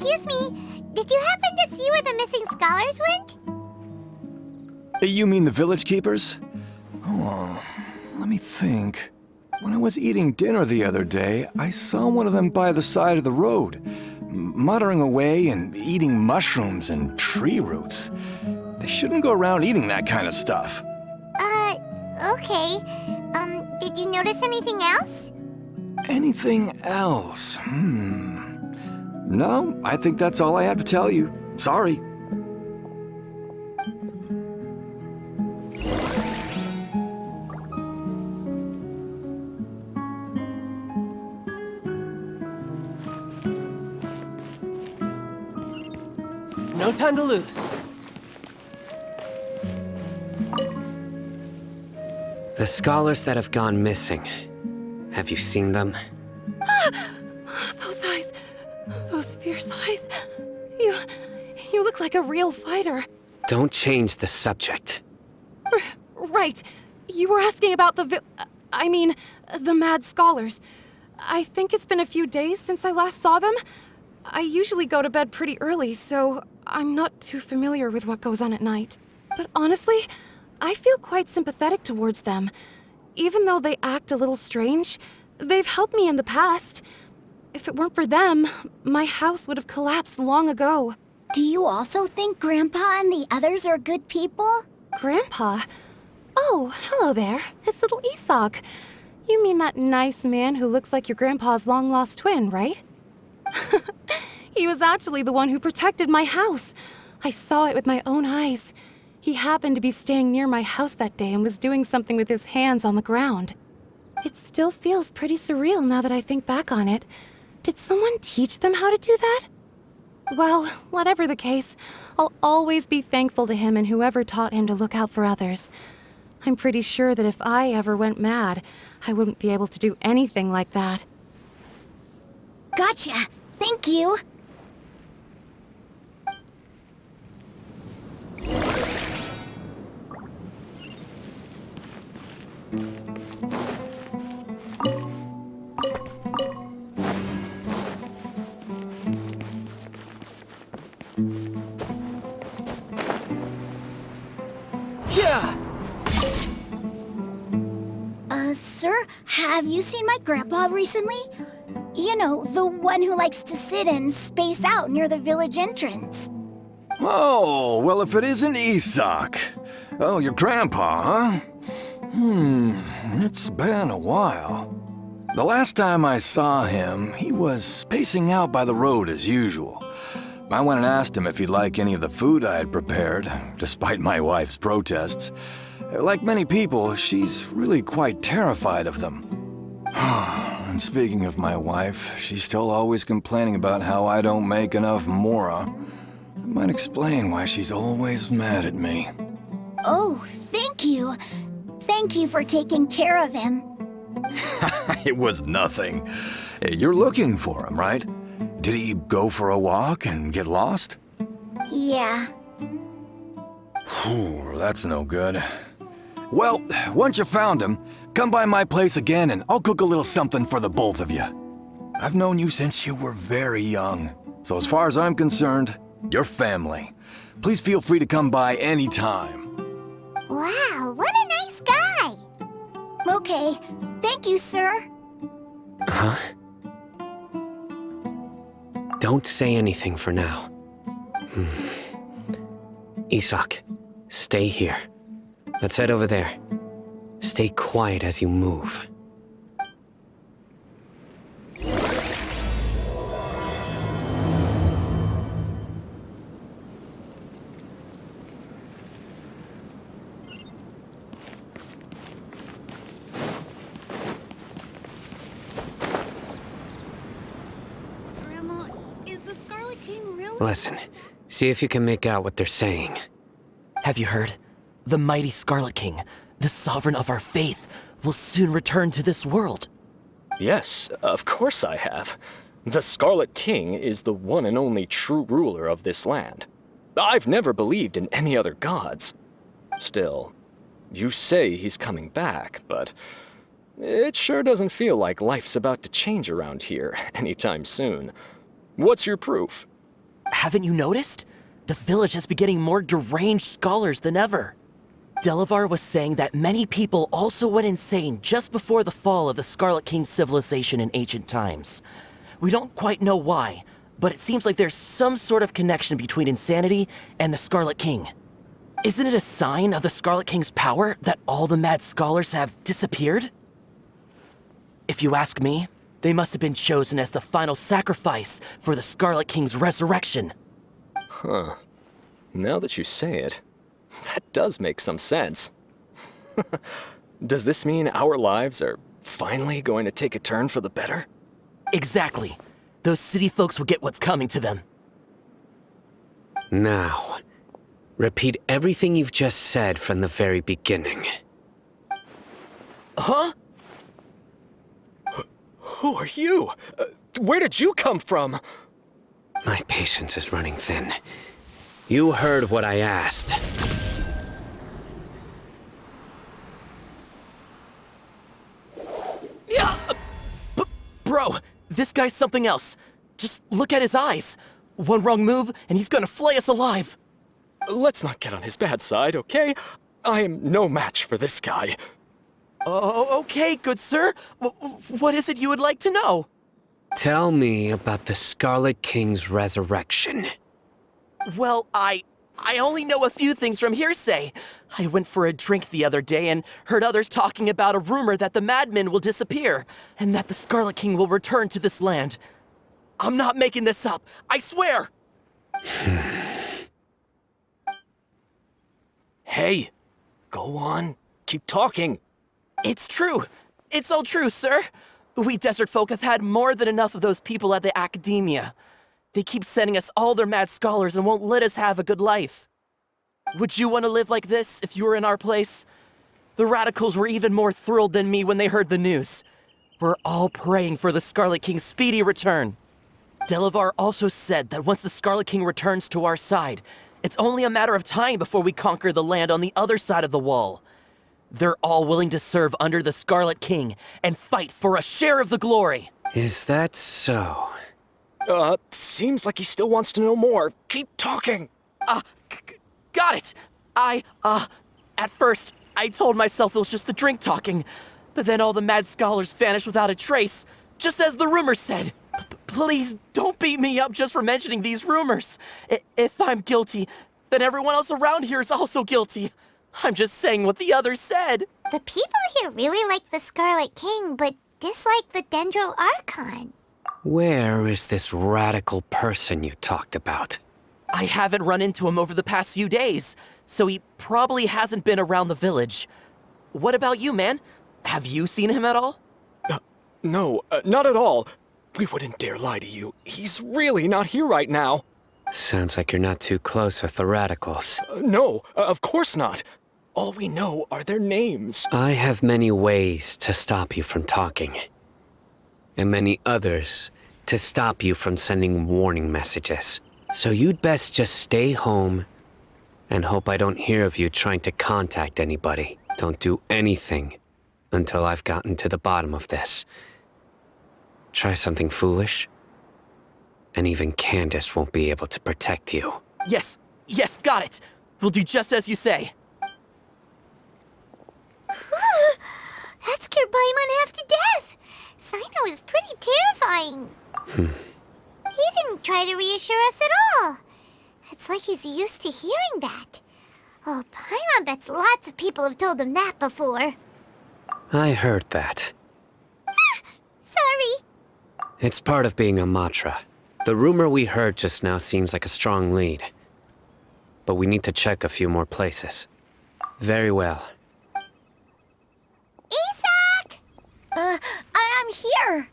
Excuse me, did you happen to see where the missing scholars went? You mean the village keepers? Oh, let me think. When I was eating dinner the other day, I saw one of them by the side of the road, muttering away and eating mushrooms and tree roots. They shouldn't go around eating that kind of stuff. Okay. Did you notice anything else? Anything else? No, I think that's all I have to tell you. Sorry. No time to lose. The scholars that have gone missing. Have you seen them? Those eyes. Those fierce eyes. You look like a real fighter. Don't change the subject. Right. You were asking about the mad scholars. I think it's been a few days since I last saw them. I usually go to bed pretty early, so I'm not too familiar with what goes on at night. But honestly, I feel quite sympathetic towards them. Even though they act a little strange, they've helped me in the past. If it weren't for them, my house would have collapsed long ago. Do you also think Grandpa and the others are good people? Grandpa? Oh, hello there. It's little Isak. You mean that nice man who looks like your grandpa's long-lost twin, right? He was actually the one who protected my house. I saw it with my own eyes. He happened to be staying near my house that day and was doing something with his hands on the ground. It still feels pretty surreal now that I think back on it. Did someone teach them how to do that? Well, whatever the case, I'll always be thankful to him and whoever taught him to look out for others. I'm pretty sure that if I ever went mad, I wouldn't be able to do anything like that. Gotcha. Thank you. Yeah! Sir, have you seen my grandpa recently? You know, the one who likes to sit and space out near the village entrance. Oh, well, if it isn't Isak. Oh, your grandpa, huh? It's been a while. The last time I saw him, he was spacing out by the road as usual. I went and asked him if he'd like any of the food I had prepared, despite my wife's protests. Like many people, she's really quite terrified of them. And speaking of my wife, she's still always complaining about how I don't make enough mora. That might explain why she's always mad at me. Oh, thank you. Thank you for taking care of him. It was nothing. You're looking for him, right? Did he go for a walk and get lost? Yeah. That's no good. Well, once you found him, come by my place again and I'll cook a little something for the both of you. I've known you since you were very young, so as far as I'm concerned, you're family. Please feel free to come by anytime. Wow, what a nice guy. Okay, thank you, sir. Huh? Don't say anything for now. Isak, stay here. Let's head over there. Stay quiet as you move. Grandma, is the Scarlet King really... Listen, see if you can make out what they're saying. Have you heard? The mighty Scarlet King, the sovereign of our faith, will soon return to this world. Yes, of course I have. The Scarlet King is the one and only true ruler of this land. I've never believed in any other gods. Still, you say he's coming back, but it sure doesn't feel like life's about to change around here anytime soon. What's your proof? haven't you noticed? The village has been getting more deranged scholars than ever. Delavar was saying that many people also went insane just before the fall of the Scarlet King civilization in ancient times. We don't quite know why, but it seems like there's some sort of connection between insanity and the Scarlet King. Isn't it a sign of the Scarlet King's power that all the mad scholars have disappeared? If you ask me, they must have been chosen as the final sacrifice for the Scarlet King's resurrection. Huh. Now that you say it, that does make some sense. Does this mean our lives are finally going to take a turn for the better? Exactly. Those city folks will get what's coming to them. Now, repeat everything you've just said from the very beginning. Huh? Who are you? Where did you come from? My patience is running thin. You heard what I asked. Yeah! Bro, this guy's something else. Just look at his eyes. One wrong move, and he's gonna flay us alive. Let's not get on his bad side, okay? I am no match for this guy. Oh, okay, good sir. What is it you would like to know? Tell me about the Scarlet King's resurrection. Well, I only know a few things from hearsay. I went for a drink the other day and heard others talking about a rumor that the madmen will disappear, and that the Scarlet King will return to this land. I'm not making this up, I swear! Hey, go on. Keep talking. It's true. It's all true, sir. We desert folk have had more than enough of those people at the academia. They keep sending us all their mad scholars and won't let us have a good life. Would you want to live like this if you were in our place? The radicals were even more thrilled than me when they heard the news. We're all praying for the Scarlet King's speedy return. Delavar also said that once the Scarlet King returns to our side, it's only a matter of time before we conquer the land on the other side of the wall. They're all willing to serve under the Scarlet King and fight for a share of the glory. Is that so? Seems like he still wants to know more. Keep talking. Got it. At first, I told myself it was just the drink talking, but then all the mad scholars vanished without a trace, just as the rumors said. Please don't beat me up just for mentioning these rumors. If I'm guilty, then everyone else around here is also guilty. I'm just saying what the others said. The people here really like the Scarlet King, but dislike the Dendro Archon. Where is this radical person you talked about? I haven't run into him over the past few days, so he probably hasn't been around the village. What about you, man? Have you seen him at all? No, not at all. We wouldn't dare lie to you. He's really not here right now. Sounds like you're not too close with the radicals. No, of course not. All we know are their names. I have many ways to stop you from talking. And many others to stop you from sending warning messages. So you'd best just stay home and hope I don't hear of you trying to contact anybody. Don't do anything until I've gotten to the bottom of this. Try something foolish, and even Candace won't be able to protect you. Yes, got it. We'll do just as you say. That scared Paimon half to death. Cyno is pretty terrifying. He didn't try to reassure us at all. It's like he's used to hearing that. Oh, Paimon bets lots of people have told him that before. I heard that. Sorry. It's part of being a Matra. The rumor we heard just now seems like a strong lead. But we need to check a few more places. Very well. Isak! I'm here.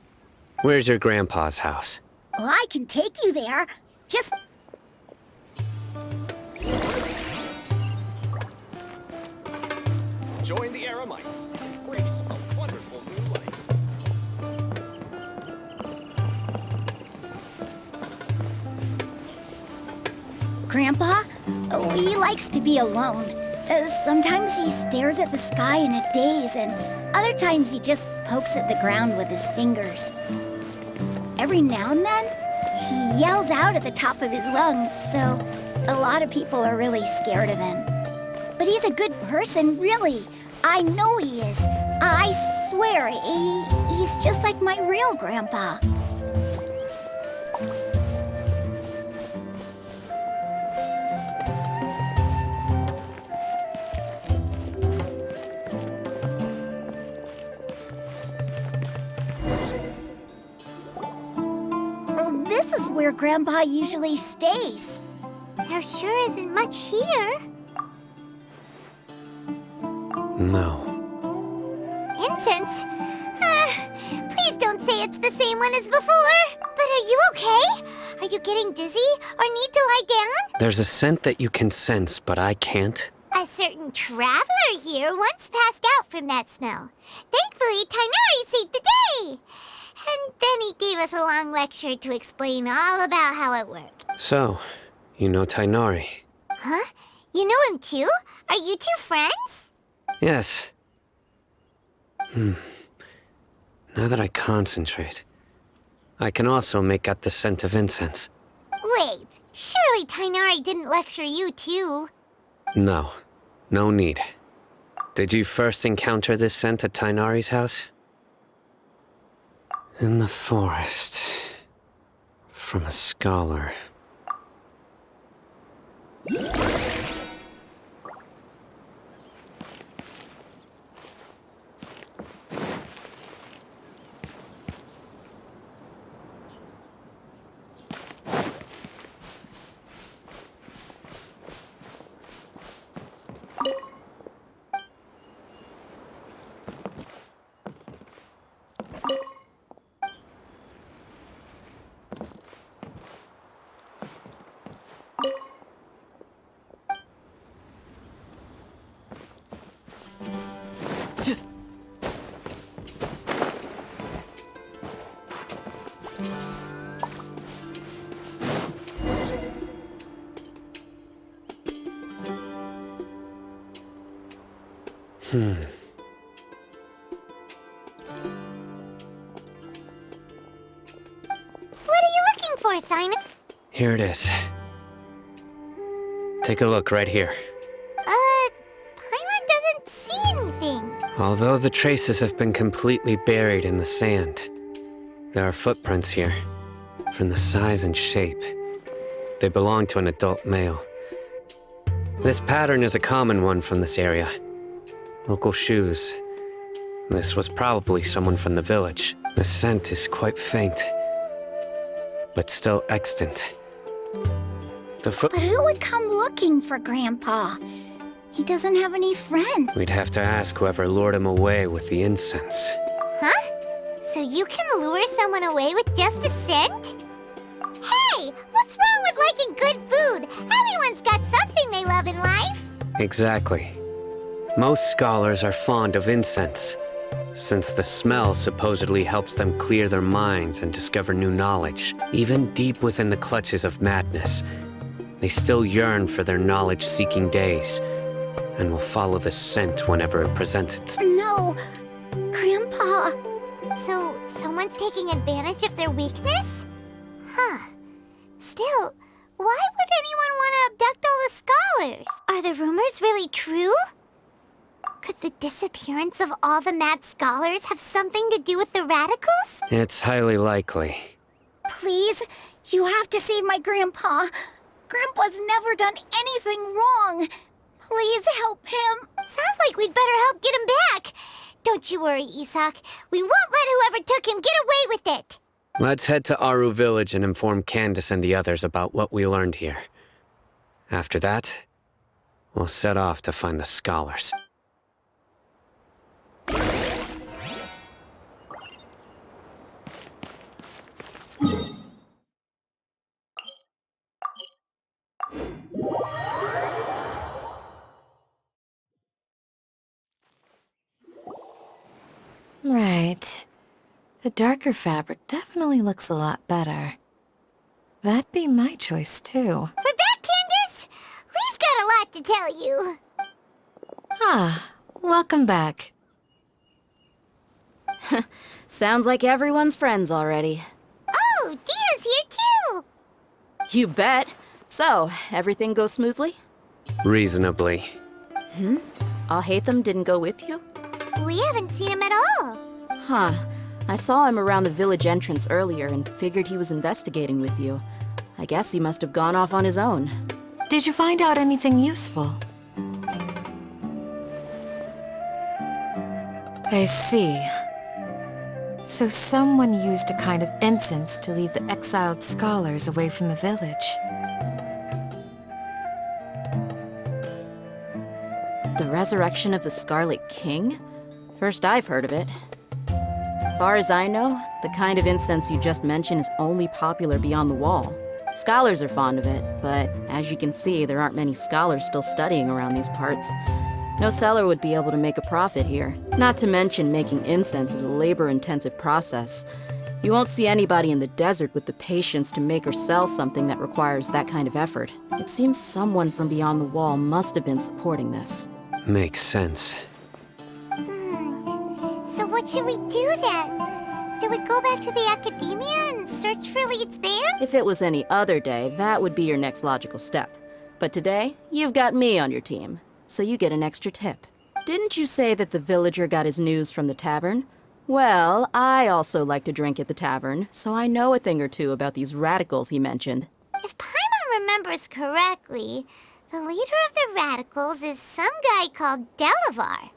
Where's your grandpa's house? Well, I can take you there. Just... Join the Eremites. Embrace a wonderful new life. Grandpa, he likes to be alone. Sometimes he stares at the sky in a daze, and other times he just pokes at the ground with his fingers. Every now and then, He yells out at the top of his lungs, so a lot of people are really scared of him. But he's a good person, really. I know he is. I swear, he's just like my real grandpa. This is where Grandpa usually stays. There sure isn't much here. No. Incense? Please don't say it's the same one as before. But are you okay? Are you getting dizzy or need to lie down? There's a scent that you can sense, but I can't. A certain traveler here once passed out from that smell. Thankfully, Tighnari saved the day. And then he gave us a long lecture to explain all about how it worked. So, you know Tighnari? Huh? You know him too? Are you two friends? Yes. Now that I concentrate, I can also make out the scent of incense. Wait, surely Tighnari didn't lecture you too. No. No need. Did you first encounter this scent at Tighnari's house? In the forest. From a scholar. What are you looking for, Simon? Here it is. Take a look right here. Paimon doesn't see anything. Although the traces have been completely buried in the sand, there are footprints here. From the size and shape, they belong to an adult male. This pattern is a common one from this area. Local shoes. This was probably someone from the village. The scent is quite faint, but still extant. But who would come looking for Grandpa? He doesn't have any friends. We'd have to ask whoever lured him away with the incense. Huh? So you can lure someone away with just a scent? Hey, what's wrong with liking good food? Everyone's got something they love in life. Exactly. Most scholars are fond of incense, since the smell supposedly helps them clear their minds and discover new knowledge. Even deep within the clutches of madness, they still yearn for their knowledge-seeking days, and will follow the scent whenever it presents itself. No, Grandpa. So someone's taking advantage of their weakness? Huh. Still, why would anyone want to abduct all the scholars? Are the rumors really true? Could the disappearance of all the mad scholars have something to do with the radicals? It's highly likely. Please, you have to save my Grandpa. Grandpa's never done anything wrong. Please help him. Sounds like we'd better help get him back. Don't you worry, Isak. We won't let whoever took him get away with it. Let's head to Aru Village and inform Candace and the others about what we learned here. After that, we'll set off to find the scholars. Right. The darker fabric definitely looks a lot better. That'd be my choice, too. We're back, Candace! We've got a lot to tell you. Ah, welcome back. Sounds like everyone's friends already. Oh, Dia's here too! You bet. So, everything goes smoothly? Reasonably. Alhaitham didn't go with you? We haven't seen him at all. Huh. I saw him around the village entrance earlier and figured he was investigating with you. I guess he must have gone off on his own. Did you find out anything useful? I see. So someone used a kind of incense to lead the exiled scholars away from the village. The resurrection of the Scarlet King? First I've heard of it. Far as I know, the kind of incense you just mentioned is only popular beyond the wall. Scholars are fond of it, but as you can see, there aren't many scholars still studying around these parts. No seller would be able to make a profit here. Not to mention making incense is a labor-intensive process. You won't see anybody in the desert with the patience to make or sell something that requires that kind of effort. It seems someone from beyond the wall must have been supporting this. Makes sense. So what should we do then? Do we go back to the academia and search for leads there? If it was any other day, that would be your next logical step. But today, you've got me on your team, so you get an extra tip. Didn't you say that the villager got his news from the tavern? Well, I also like to drink at the tavern, so I know a thing or two about these radicals he mentioned. If Paimon remembers correctly, the leader of the radicals is some guy called Delavar.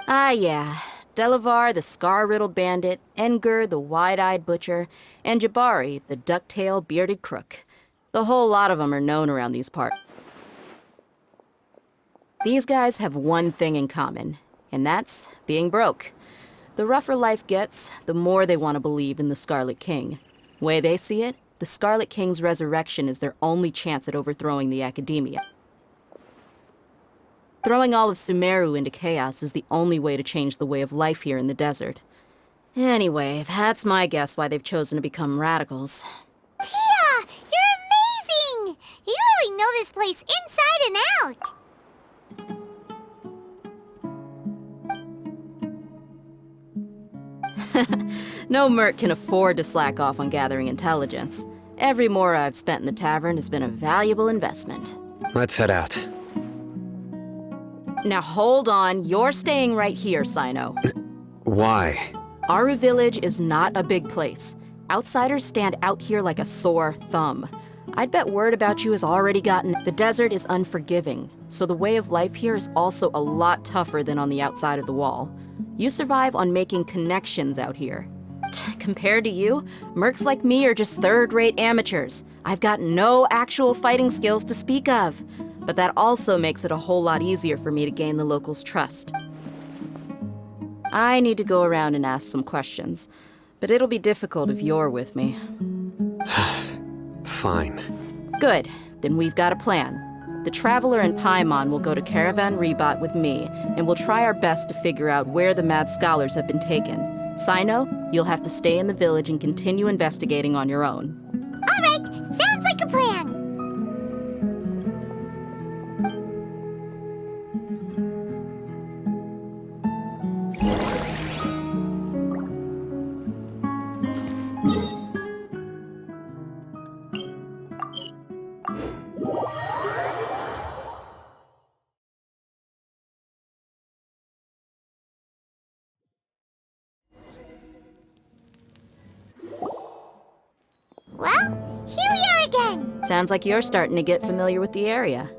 Ah, yeah. Delavar, the scar-riddled bandit, Engur, the wide-eyed butcher, and Jabari, the duck-tailed bearded crook. The whole lot of them are known around these parts. These guys have one thing in common, and that's being broke. The rougher life gets, the more they want to believe in the Scarlet King. Way they see it, the Scarlet King's resurrection is their only chance at overthrowing the academia. Throwing all of Sumeru into chaos is the only way to change the way of life here in the desert. Anyway, that's my guess why they've chosen to become radicals. Tia! You're amazing! You really know this place inside and out! No merc can afford to slack off on gathering intelligence. Every mora I've spent in the tavern has been a valuable investment. Let's head out. Now hold on, you're staying right here, Cyno. Why? Aru Village is not a big place. Outsiders stand out here like a sore thumb. I'd bet word about you has already gotten. The desert is unforgiving, so the way of life here is also a lot tougher than on the outside of the wall. You survive on making connections out here. Compared to you, mercs like me are just third-rate amateurs. I've got no actual fighting skills to speak of. But that also makes it a whole lot easier for me to gain the locals' trust. I need to go around and ask some questions, but it'll be difficult if you're with me. Fine. Good, then we've got a plan. The Traveler and Paimon will go to Caravan Rebot with me, and we'll try our best to figure out where the mad scholars have been taken. Cyno, you'll have to stay in the village and continue investigating on your own. Alright, sounds like a plan! Well, here we are again! Sounds like you're starting to get familiar with the area.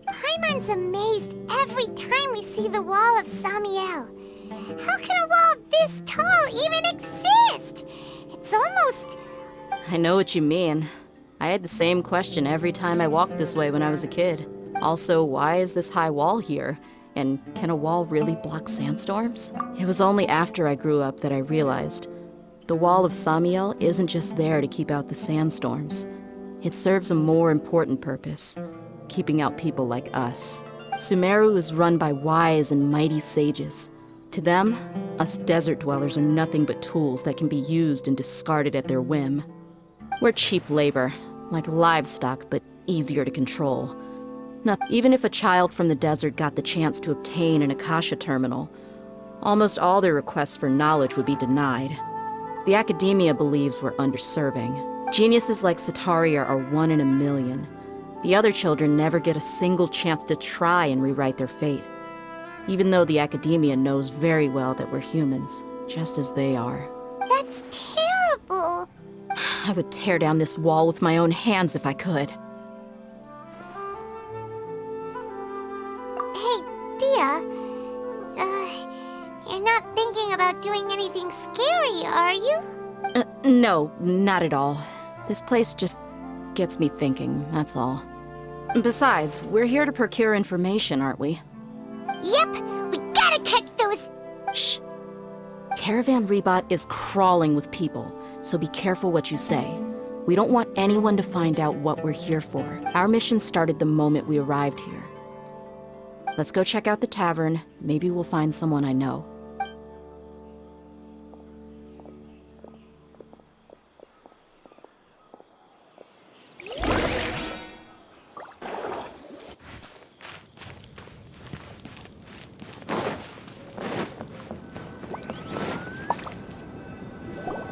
Paimon's amazed every time we see the wall of Samiel. How can a wall this tall even exist? It's almost... I know what you mean. I had the same question every time I walked this way when I was a kid. Also, why is this high wall here? And can a wall really block sandstorms? It was only after I grew up that I realized the wall of Samiel isn't just there to keep out the sandstorms. It serves a more important purpose, keeping out people like us. Sumeru is run by wise and mighty sages. To them, us desert dwellers are nothing but tools that can be used and discarded at their whim. We're cheap labor, like livestock, but easier to control. Even if a child from the desert got the chance to obtain an Akasha terminal, almost all their requests for knowledge would be denied. The academia believes we're underserving. Geniuses like Sataria are one in a million. The other children never get a single chance to try and rewrite their fate. Even though the academia knows very well that we're humans, just as they are. That's terrible. I would tear down this wall with my own hands if I could. Hey, Dia. You're not thinking about doing anything scary, are you? No, not at all. This place just gets me thinking, that's all. Besides, we're here to procure information, aren't we? Yep, we gotta catch those. Shh. Caravan Rebot is crawling with people, so be careful what you say. We don't want anyone to find out what we're here for. Our mission started the moment we arrived here. Let's go check out the tavern. Maybe we'll find someone I know.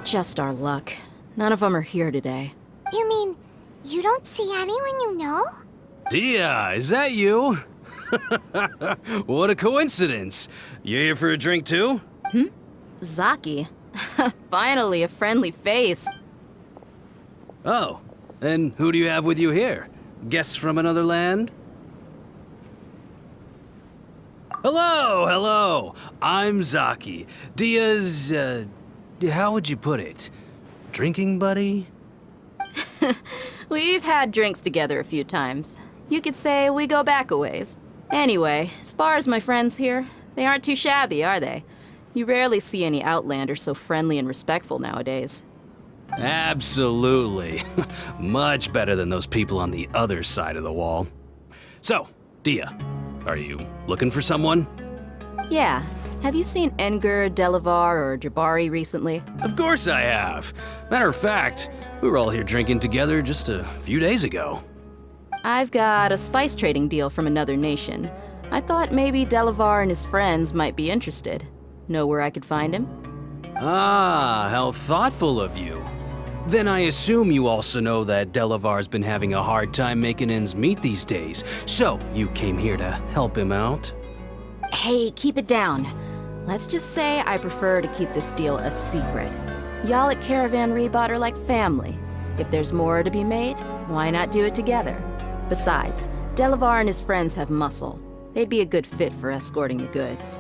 Just our luck. None of them are here today. You mean, you don't see anyone you know? Dia, is that you? What a coincidence. You here for a drink too? Zaki. Finally, a friendly face. Oh, and who do you have with you here? Guests from another land? Hello, hello. I'm Zaki. Dia's, how would you put it? Drinking buddy? We've had drinks together a few times. You could say we go back a ways. Anyway, as far as my friends here, they aren't too shabby, are they? You rarely see any Outlanders so friendly and respectful nowadays. Absolutely. Much better than those people on the other side of the wall. So, Dia, are you looking for someone? Yeah. Have you seen Enger, Delavar, or Jabari recently? Of course I have. Matter of fact, we were all here drinking together just a few days ago. I've got a spice trading deal from another nation. I thought maybe Delavar and his friends might be interested. Know where I could find him? Ah, how thoughtful of you. Then I assume you also know that Delavar's been having a hard time making ends meet these days, so you came here to help him out? Hey, keep it down. Let's just say I prefer to keep this deal a secret. Y'all at Caravan Rebot are like family. If there's more to be made, why not do it together? Besides, Delavar and his friends have muscle. They'd be a good fit for escorting the goods.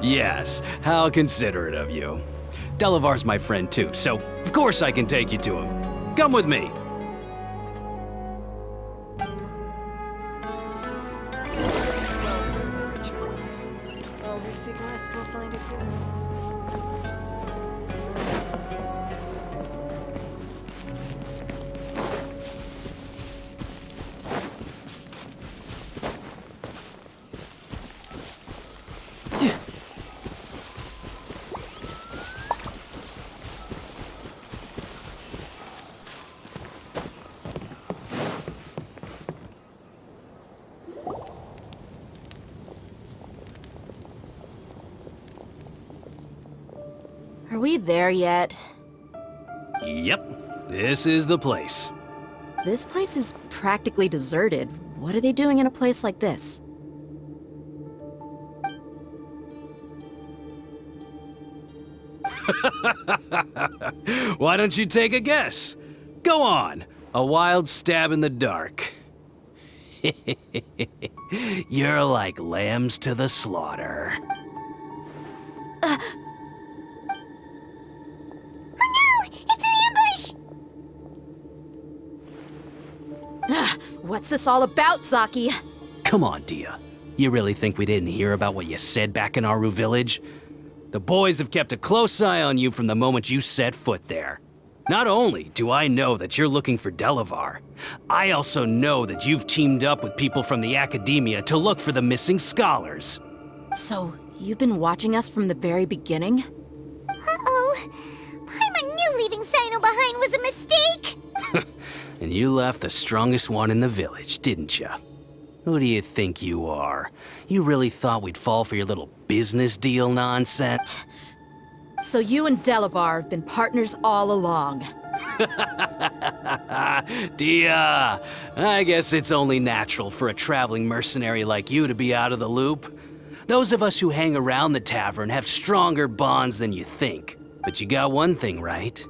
Yes, how considerate of you. Delavar's my friend too, so of course I can take you to him. Come with me. Are we there yet? Yep, this is the place. This place is practically deserted. What are they doing in a place like this? Why don't you take a guess? Go on, a wild stab in the dark. You're like lambs to the slaughter. Oh no! It's an ambush! What's this all about, Zaki? Come on, Dia. You really think we didn't hear about what you said back in Aru Village? The boys have kept a close eye on you from the moment you set foot there. Not only do I know that you're looking for Delavar, I also know that you've teamed up with people from the academia to look for the missing scholars. So, you've been watching us from the very beginning? Uh-oh. Paimon knew leaving Cyno behind was a mistake! And you left the strongest one in the village, didn't you? Who do you think you are? You really thought we'd fall for your little business deal nonsense? So you and Delavar have been partners all along. Dia, I guess it's only natural for a traveling mercenary like you to be out of the loop. Those of us who hang around the tavern have stronger bonds than you think. But you got one thing right.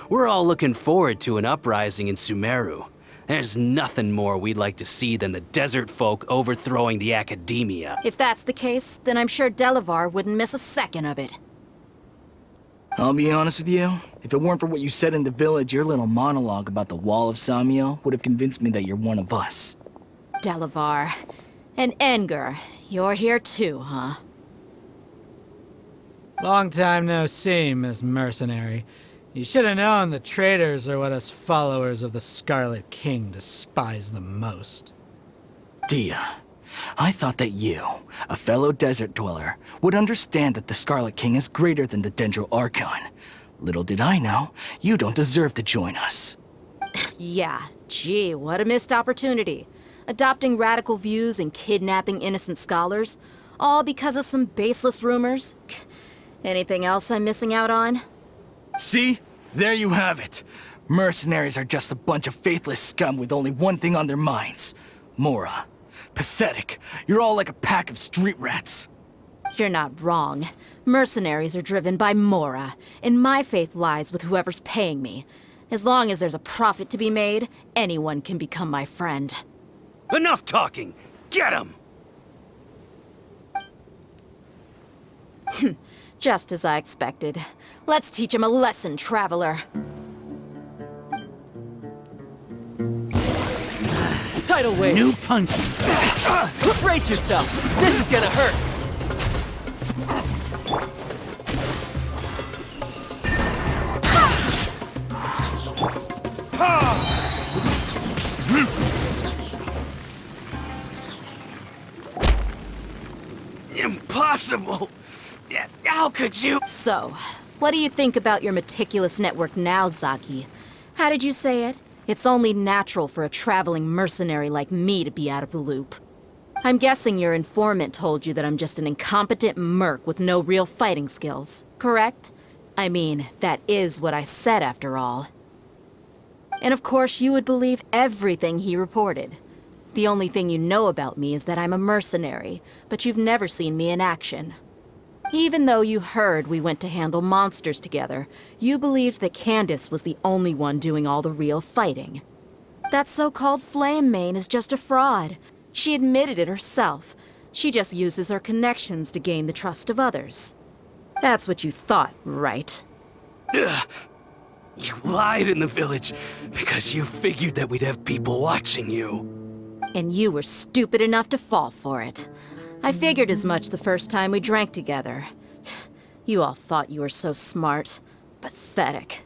We're all looking forward to an uprising in Sumeru. There's nothing more we'd like to see than the desert folk overthrowing the academia. If that's the case, then I'm sure Delavar wouldn't miss a second of it. I'll be honest with you, if it weren't for what you said in the village, your little monologue about the Wall of Samiel would have convinced me that you're one of us. Delavar. And Enger, you're here too, huh? Long time no see, Miss Mercenary. You should have known the traitors are what us followers of the Scarlet King despise the most. Dia, I thought that you, a fellow desert dweller, would understand that the Scarlet King is greater than the Dendro Archon. Little did I know, you don't deserve to join us. Yeah, gee, what a missed opportunity. Adopting radical views and kidnapping innocent scholars, all because of some baseless rumors. Anything else I'm missing out on? See? There you have it. Mercenaries are just a bunch of faithless scum with only one thing on their minds. Mora. Pathetic. You're all like a pack of street rats. You're not wrong. Mercenaries are driven by Mora, and my faith lies with whoever's paying me. As long as there's a profit to be made, anyone can become my friend. Enough talking! Get him! Just as I expected. Let's teach him a lesson, traveler. Tidal wave! New punch! Brace yourself! This is gonna hurt! Impossible! How could you? So, what do you think about your meticulous network now, Zaki? How did you say it? It's only natural for a traveling mercenary like me to be out of the loop. I'm guessing your informant told you that I'm just an incompetent merc with no real fighting skills, correct? I mean, that is what I said after all. And of course, you would believe everything he reported. The only thing you know about me is that I'm a mercenary, but you've never seen me in action. Even though you heard we went to handle monsters together, you believed that Candace was the only one doing all the real fighting. That so-called Flame Mane is just a fraud. She admitted it herself. She just uses her connections to gain the trust of others. That's what you thought, right? Ugh. You lied in the village because you figured that we'd have people watching you. And you were stupid enough to fall for it. I figured as much the first time we drank together. You all thought you were so smart. Pathetic.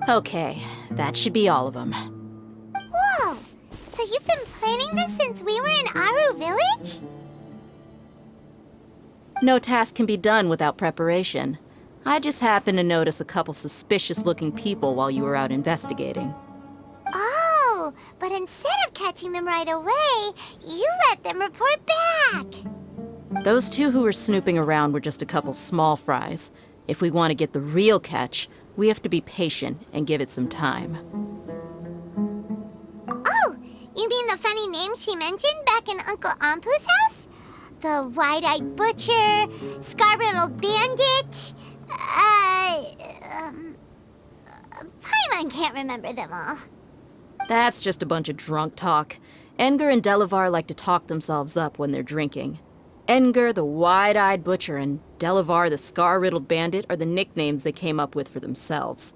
Okay, that should be all of them. Whoa! So you've been planning this since we were in Aru Village? No task can be done without preparation. I just happened to notice a couple suspicious-looking people while you were out investigating. Oh, but instead of catching them right away, you let them report back. Those two who were snooping around were just a couple small fries. If we want to get the real catch, we have to be patient and give it some time. Oh, you mean the funny name she mentioned back in Uncle Ampu's house? The wide-eyed butcher, scar-riddled bandit, Paimon can't remember them all. That's just a bunch of drunk talk. Enger and Delavar like to talk themselves up when they're drinking. Enger, the wide-eyed butcher, and Delavar, the scar-riddled bandit, are the nicknames they came up with for themselves.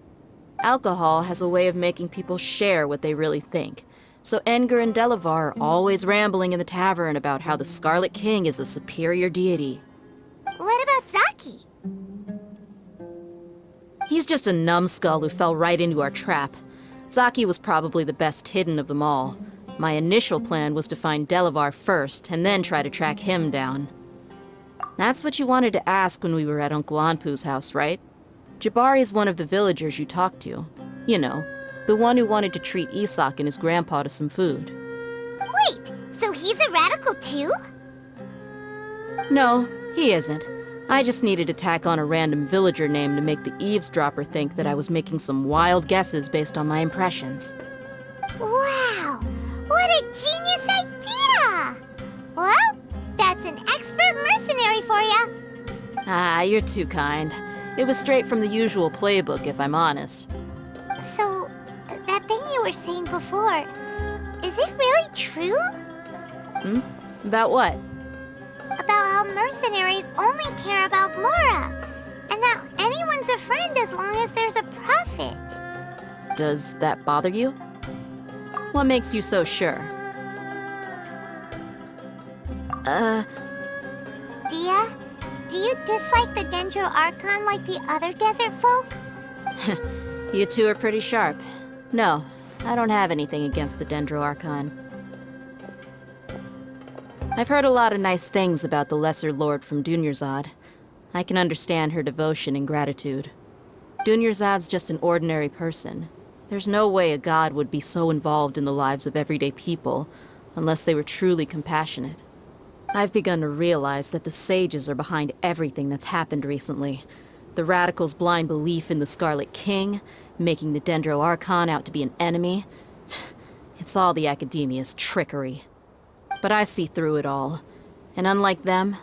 Alcohol has a way of making people share what they really think. So Enger and Delavar are always rambling in the tavern about how the Scarlet King is a superior deity. What about Zaki? He's just a numbskull who fell right into our trap. Zaki was probably the best hidden of them all. My initial plan was to find Delavar first, and then try to track him down. That's what you wanted to ask when we were at Uncle Anpu's house, right? Jabari is one of the villagers you talked to. You know, the one who wanted to treat Isak and his grandpa to some food. Wait, so he's a radical too? No, he isn't. I just needed to tack on a random villager name to make the eavesdropper think that I was making some wild guesses based on my impressions. Wow! What a genius idea! Well, that's an expert mercenary for you. Ah, you're too kind. It was straight from the usual playbook, if I'm honest. So, that thing you were saying before, is it really true? About what? About how mercenaries only care about Mora, and that anyone's a friend as long as there's a profit. Does that bother you? What makes you so sure? Dia, do you dislike the Dendro Archon like the other desert folk? You two are pretty sharp. No, I don't have anything against the Dendro Archon. I've heard a lot of nice things about the Lesser Lord from Dunyarzad. I can understand her devotion and gratitude. Dunyarzad's just an ordinary person. There's no way a god would be so involved in the lives of everyday people, unless they were truly compassionate. I've begun to realize that the sages are behind everything that's happened recently. The radicals' blind belief in the Scarlet King, making the Dendro Archon out to be an enemy. It's all the Academia's trickery. But I see through it all. And unlike them,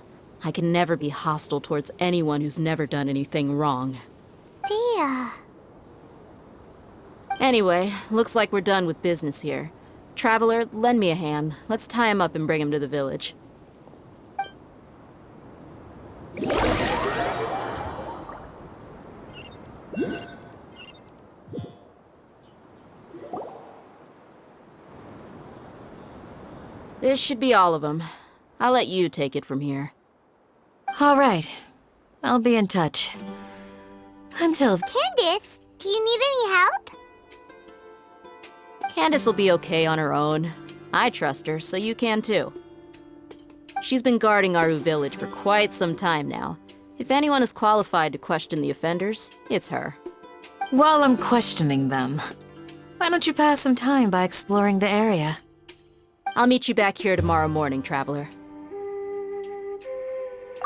I can never be hostile towards anyone who's never done anything wrong. Dia. Anyway, looks like we're done with business here. Traveler, lend me a hand. Let's tie him up and bring him to the village. This should be all of them. I'll let you take it from here. All right. I'll be in touch. Until... Candace, do you need any help? Candace will be okay on her own. I trust her, so you can too. She's been guarding Aru village for quite some time now. If anyone is qualified to question the offenders, it's her. While I'm questioning them, why don't you pass some time by exploring the area? I'll meet you back here tomorrow morning, Traveler.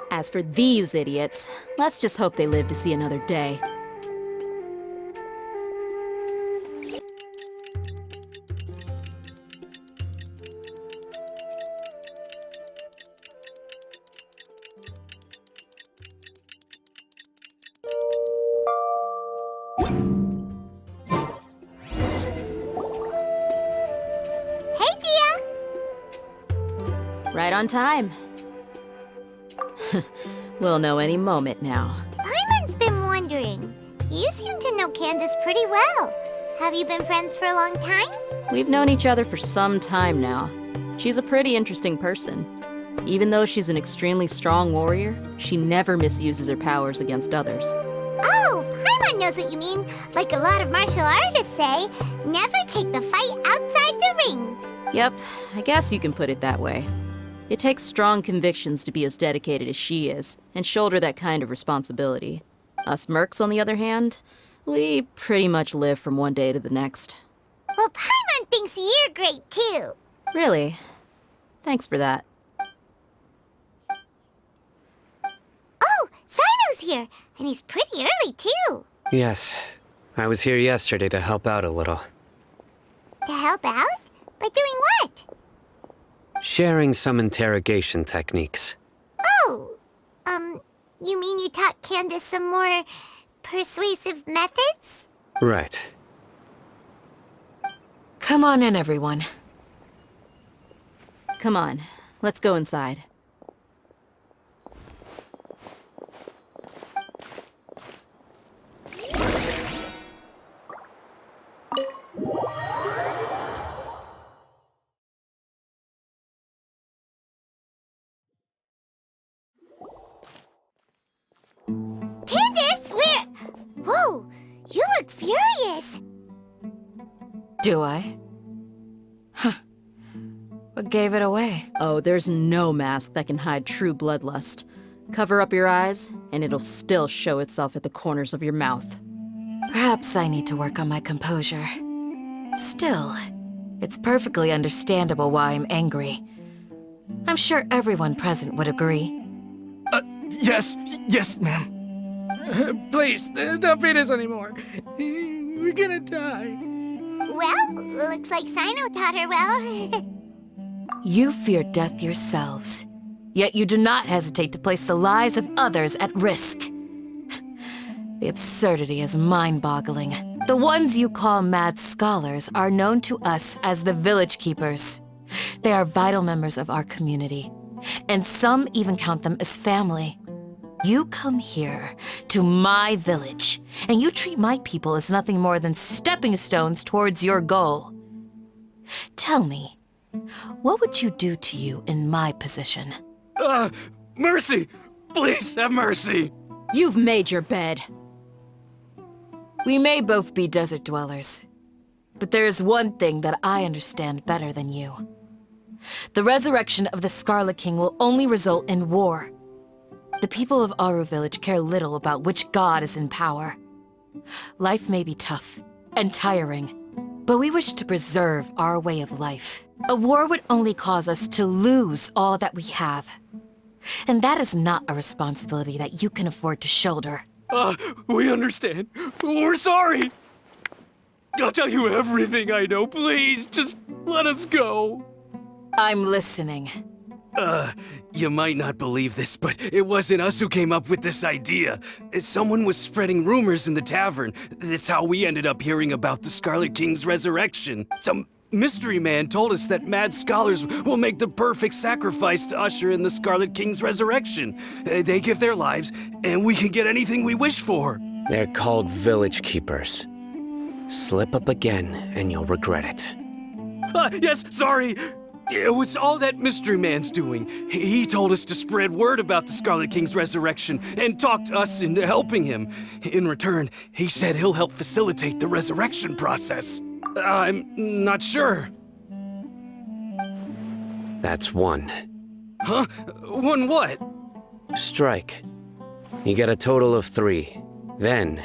As for these idiots, let's just hope they live to see another day. Hey, Dia! Right on time. We'll know any moment now. Paimon's been wondering. You seem to know Candace pretty well. Have you been friends for a long time? We've known each other for some time now. She's a pretty interesting person. Even though she's an extremely strong warrior, she never misuses her powers against others. Oh, Paimon knows what you mean. Like a lot of martial artists say, never take the fight outside the ring. Yep, I guess you can put it that way. It takes strong convictions to be as dedicated as she is, and shoulder that kind of responsibility. Us mercs, on the other hand, we pretty much live from one day to the next. Well, Paimon thinks you're great too. Really? Thanks for that. Oh, Cyno's here, and he's pretty early too. Yes. I was here yesterday to help out a little. To help out? By doing what? Sharing some interrogation techniques. Oh, you mean you taught Candace some more persuasive methods? Right. Come on in, everyone. Come on, let's go inside. Candace, where? Whoa, you look furious. Do I? Huh. What gave it away? Oh, there's no mask that can hide true bloodlust. Cover up your eyes, and it'll still show itself at the corners of your mouth. Perhaps I need to work on my composure. Still, it's perfectly understandable why I'm angry. I'm sure everyone present would agree. Yes, ma'am. Please, don't beat us anymore. We're gonna die. Well, looks like Cyno taught her well. You fear death yourselves, yet you do not hesitate to place the lives of others at risk. The absurdity is mind-boggling. The ones you call mad scholars are known to us as the Village Keepers. They are vital members of our community, and some even count them as family. You come here, to my village, and you treat my people as nothing more than stepping stones towards your goal. Tell me, what would you do to you in my position? Mercy! Please, have mercy! You've made your bed. We may both be desert dwellers, but there is one thing that I understand better than you. The resurrection of the Scarlet King will only result in war. The people of Aru Village care little about which god is in power. Life may be tough and tiring, but we wish to preserve our way of life. A war would only cause us to lose all that we have. And that is not a responsibility that you can afford to shoulder. We understand. We're sorry. I'll tell you everything I know. Please, just let us go. I'm listening. You might not believe this, but it wasn't us who came up with this idea. Someone was spreading rumors in the tavern. That's how we ended up hearing about the Scarlet King's resurrection. Some mystery man told us that mad scholars will make the perfect sacrifice to usher in the Scarlet King's resurrection. They give their lives, and we can get anything we wish for. They're called Village Keepers. Slip up again, and you'll regret it. Yes, sorry. It was all that mystery man's doing. He told us to spread word about the Scarlet King's resurrection and talked us into helping him. In return, he said he'll help facilitate the resurrection process. I'm not sure. That's one. Huh? One what? Strike. You get a total of 3. Then,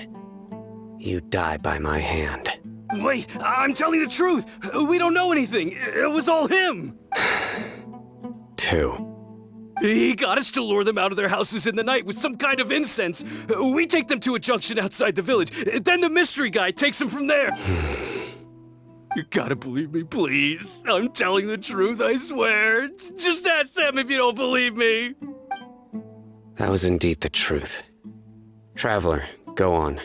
you die by my hand. Wait, I'm telling the truth. We don't know anything. It was all him. 2. He got us to lure them out of their houses in the night with some kind of incense. We take them to a junction outside the village. Then the mystery guy takes them from there. You gotta believe me, please. I'm telling the truth, I swear. Just ask them if you don't believe me. That was indeed the truth. Traveler, go on.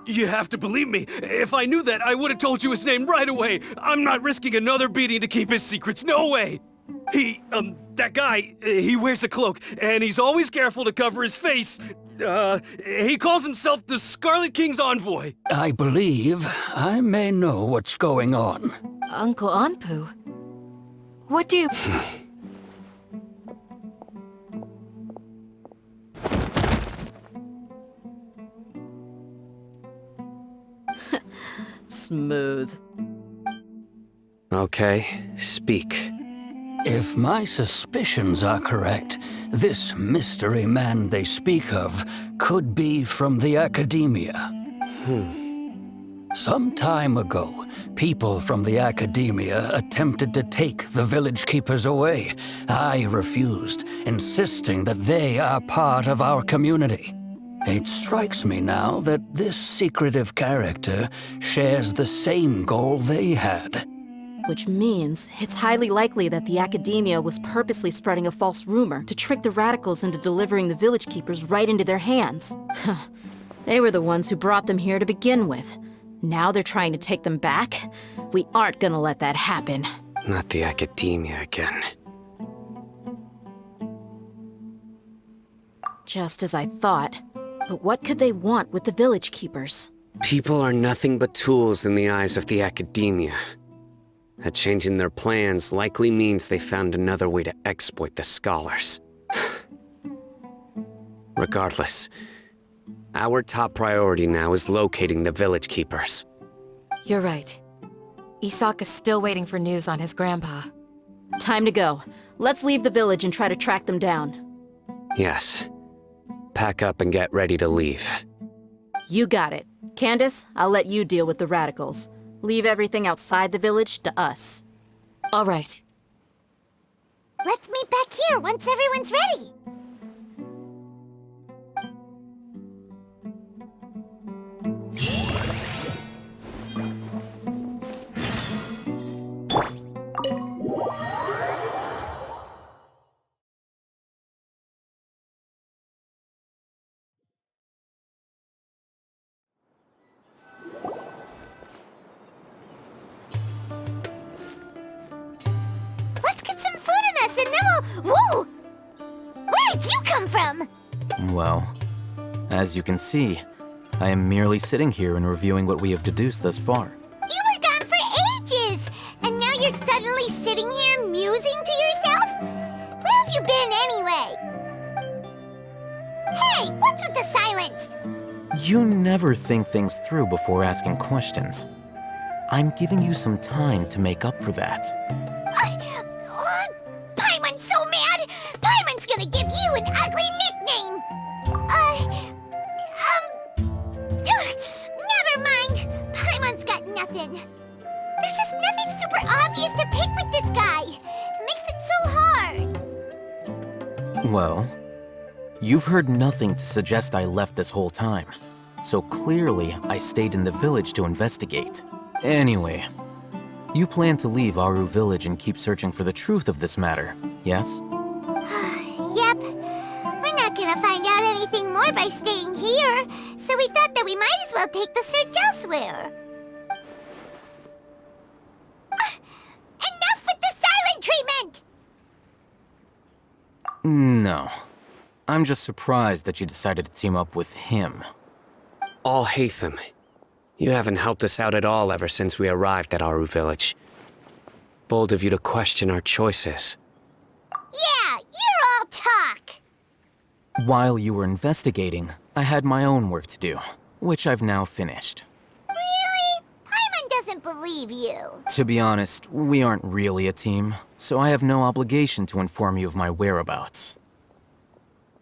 You have to believe me. If I knew that, I would have told you his name right away. I'm not risking another beating to keep his secrets. No way. That guy, he wears a cloak, and he's always careful to cover his face. He calls himself the Scarlet King's envoy. I believe I may know what's going on. Uncle Anpu? What do you... Smooth. Okay, speak. If my suspicions are correct, this mystery man they speak of could be from the Academia. Some time ago, people from the Academia attempted to take the Village Keepers away. I refused, insisting that they are part of our community. It strikes me now that this secretive character shares the same goal they had. Which means it's highly likely that the Academia was purposely spreading a false rumor to trick the radicals into delivering the Village Keepers right into their hands. They were the ones who brought them here to begin with. Now they're trying to take them back? We aren't gonna let that happen. Not the Academia again. Just as I thought. But what could they want with the Village Keepers? People are nothing but tools in the eyes of the Academia. A change in their plans likely means they found another way to exploit the scholars. Regardless, our top priority now is locating the Village Keepers. You're right. Isak is still waiting for news on his grandpa. Time to go. Let's leave the village and try to track them down. Yes. Pack up and get ready to leave. You got it. Candace, I'll let you deal with the radicals. Leave everything outside the village to us. All right. Let's meet back here once everyone's ready. Let's get some food in us and then we'll... Whoa! Where did you come from? Well, as you can see, I am merely sitting here and reviewing what we have deduced thus far. You were gone for ages! And now you're suddenly sitting here musing to yourself? Where have you been anyway? Hey, what's with the silence? You never think things through before asking questions. I'm giving you some time to make up for that. Paimon's so mad! Paimon's gonna give you an ugly nickname! Never mind. Paimon's got nothing. There's just nothing super obvious to pick with this guy. It makes it so hard. Well, you've heard nothing to suggest I left this whole time. So clearly, I stayed in the village to investigate. Anyway, you plan to leave Aru Village and keep searching for the truth of this matter, yes? Yep. We're not gonna find out anything more by staying here, so we thought that we might as well take the search elsewhere. Enough with the silent treatment! No. I'm just surprised that you decided to team up with him. Al-Haytham, you haven't helped us out at all ever since we arrived at Aru Village. Bold of you to question our choices. Yeah, you're all talk! While you were investigating, I had my own work to do, which I've now finished. Really? Paimon doesn't believe you. To be honest, we aren't really a team, so I have no obligation to inform you of my whereabouts.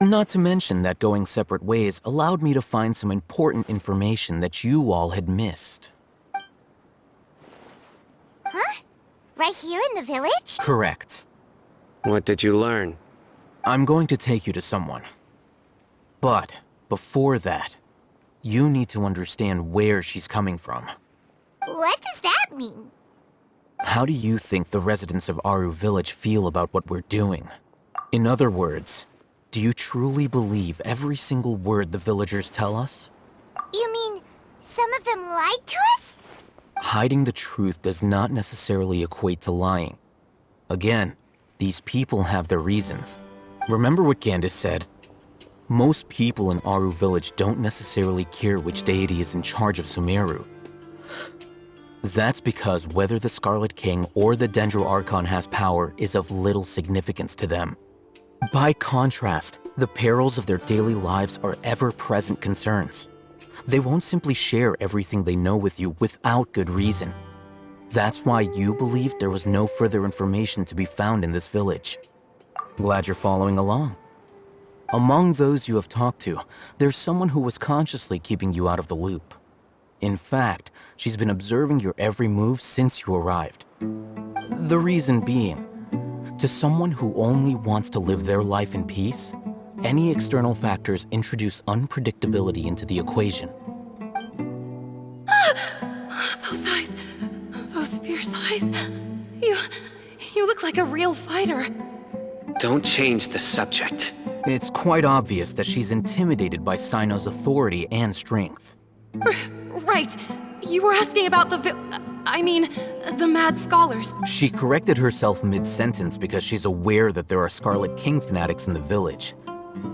Not to mention that going separate ways allowed me to find some important information that you all had missed. Huh? Right here in the village? Correct. What did you learn? I'm going to take you to someone. But before that, you need to understand where she's coming from. What does that mean? How do you think the residents of Aru Village feel about what we're doing? In other words, do you truly believe every single word the villagers tell us? You mean some of them lied to us? Hiding the truth does not necessarily equate to lying. Again, these people have their reasons. Remember what Gandis said? Most people in Aru Village don't necessarily care which deity is in charge of Sumeru. That's because whether the Scarlet King or the Dendro Archon has power is of little significance to them. By contrast, the perils of their daily lives are ever-present concerns. They won't simply share everything they know with you without good reason. That's why you believed there was no further information to be found in this village. Glad you're following along. Among those you have talked to, there's someone who was consciously keeping you out of the loop. In fact, she's been observing your every move since you arrived. The reason being, to someone who only wants to live their life in peace, any external factors introduce unpredictability into the equation. Those eyes. Those fierce eyes. You look like a real fighter. Don't change the subject. It's quite obvious that she's intimidated by Cyno's authority and strength. Right. You were asking about the the Mad Scholars. She corrected herself mid-sentence because she's aware that there are Scarlet King fanatics in the village.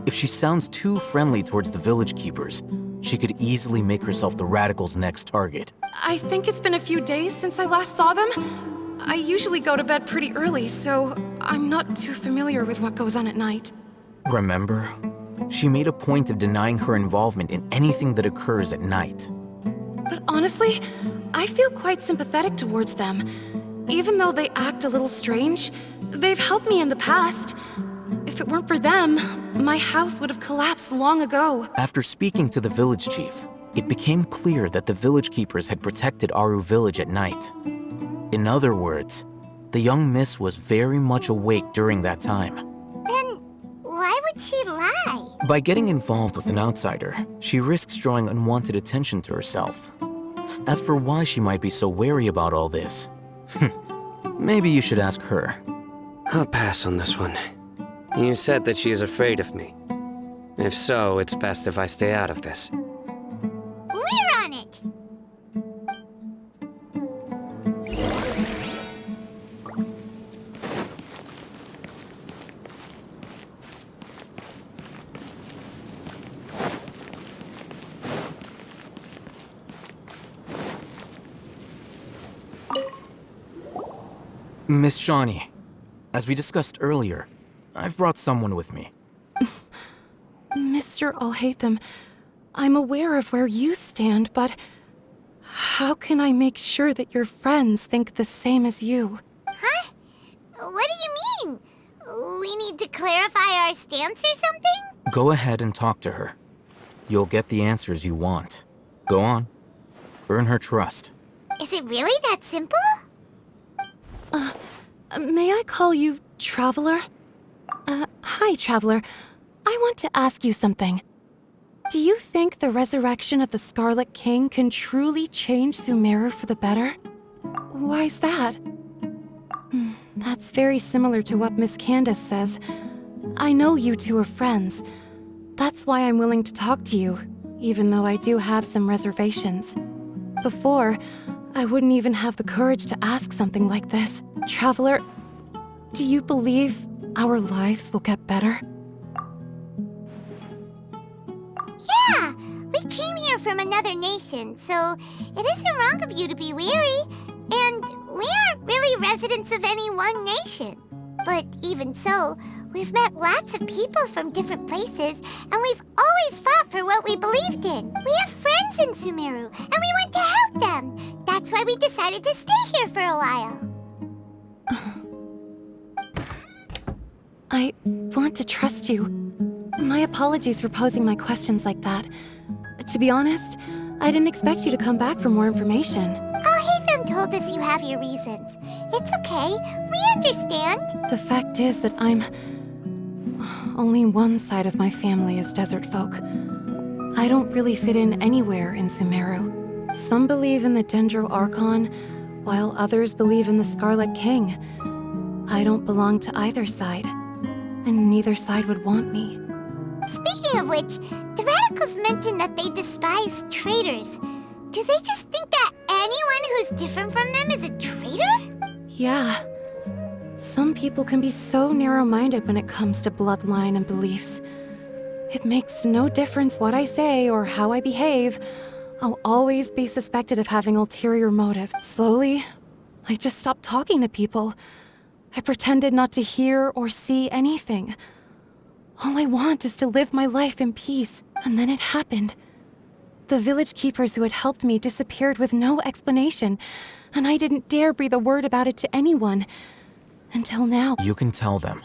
If she sounds too friendly towards the village keepers, she could easily make herself the radicals' next target. I think it's been a few days since I last saw them. I usually go to bed pretty early, so I'm not too familiar with what goes on at night. Remember? She made a point of denying her involvement in anything that occurs at night. But honestly, I feel quite sympathetic towards them. Even though they act a little strange, they've helped me in the past. If it weren't for them, my house would have collapsed long ago. After speaking to the village chief, it became clear that the village keepers had protected Aru Village at night. In other words, The young miss was very much awake during that time. Then why would she lie? By getting involved with an outsider, she risks drawing unwanted attention to herself. As for why she might be so wary about all this, maybe you should ask her. I'll pass on this one. You said that she is afraid of me. If so, it's best if I stay out of this. We're on it! Miss Shawnee, as we discussed earlier, I've brought someone with me. Mr. Alhaitham, I'm aware of where you stand, but how can I make sure that your friends think the same as you? Huh? What do you mean? We need to clarify our stance or something? Go ahead and talk to her. You'll get the answers you want. Go on. Earn her trust. Is it really that simple? May I call you Traveler? Hi, Traveler. I want to ask you something. Do you think the resurrection of the Scarlet King can truly change Sumeru for the better? Why's that? That's very similar to what Miss Candace says. I know you two are friends. That's why I'm willing to talk to you, even though I do have some reservations. Before, I wouldn't even have the courage to ask something like this. Traveler, do you believe our lives will get better? Yeah! We came here from another nation, so it isn't wrong of you to be weary. And we aren't really residents of any one nation. But even so, we've met lots of people from different places, and we've always fought for what we believed in. We have friends in Sumeru, and we want to help them. That's why we decided to stay here for a while. I want to trust you. My apologies for posing my questions like that. To be honest, I didn't expect you to come back for more information. Alhaitham told us you have your reasons. It's okay. We understand. The fact is that only one side of my family is desert folk. I don't really fit in anywhere in Sumeru. Some believe in the Dendro Archon, while others believe in the Scarlet King. I don't belong to either side, and neither side would want me. Speaking of which, the radicals mentioned that they despise traitors. Do they just think that anyone who's different from them is a traitor? Yeah. Some people can be so narrow-minded when it comes to bloodline and beliefs. It makes no difference what I say or how I behave. I'll always be suspected of having ulterior motives. Slowly, I just stopped talking to people. I pretended not to hear or see anything. All I want is to live my life in peace. And then it happened. The village keepers who had helped me disappeared with no explanation, and I didn't dare breathe a word about it to anyone. Until now. You can tell them.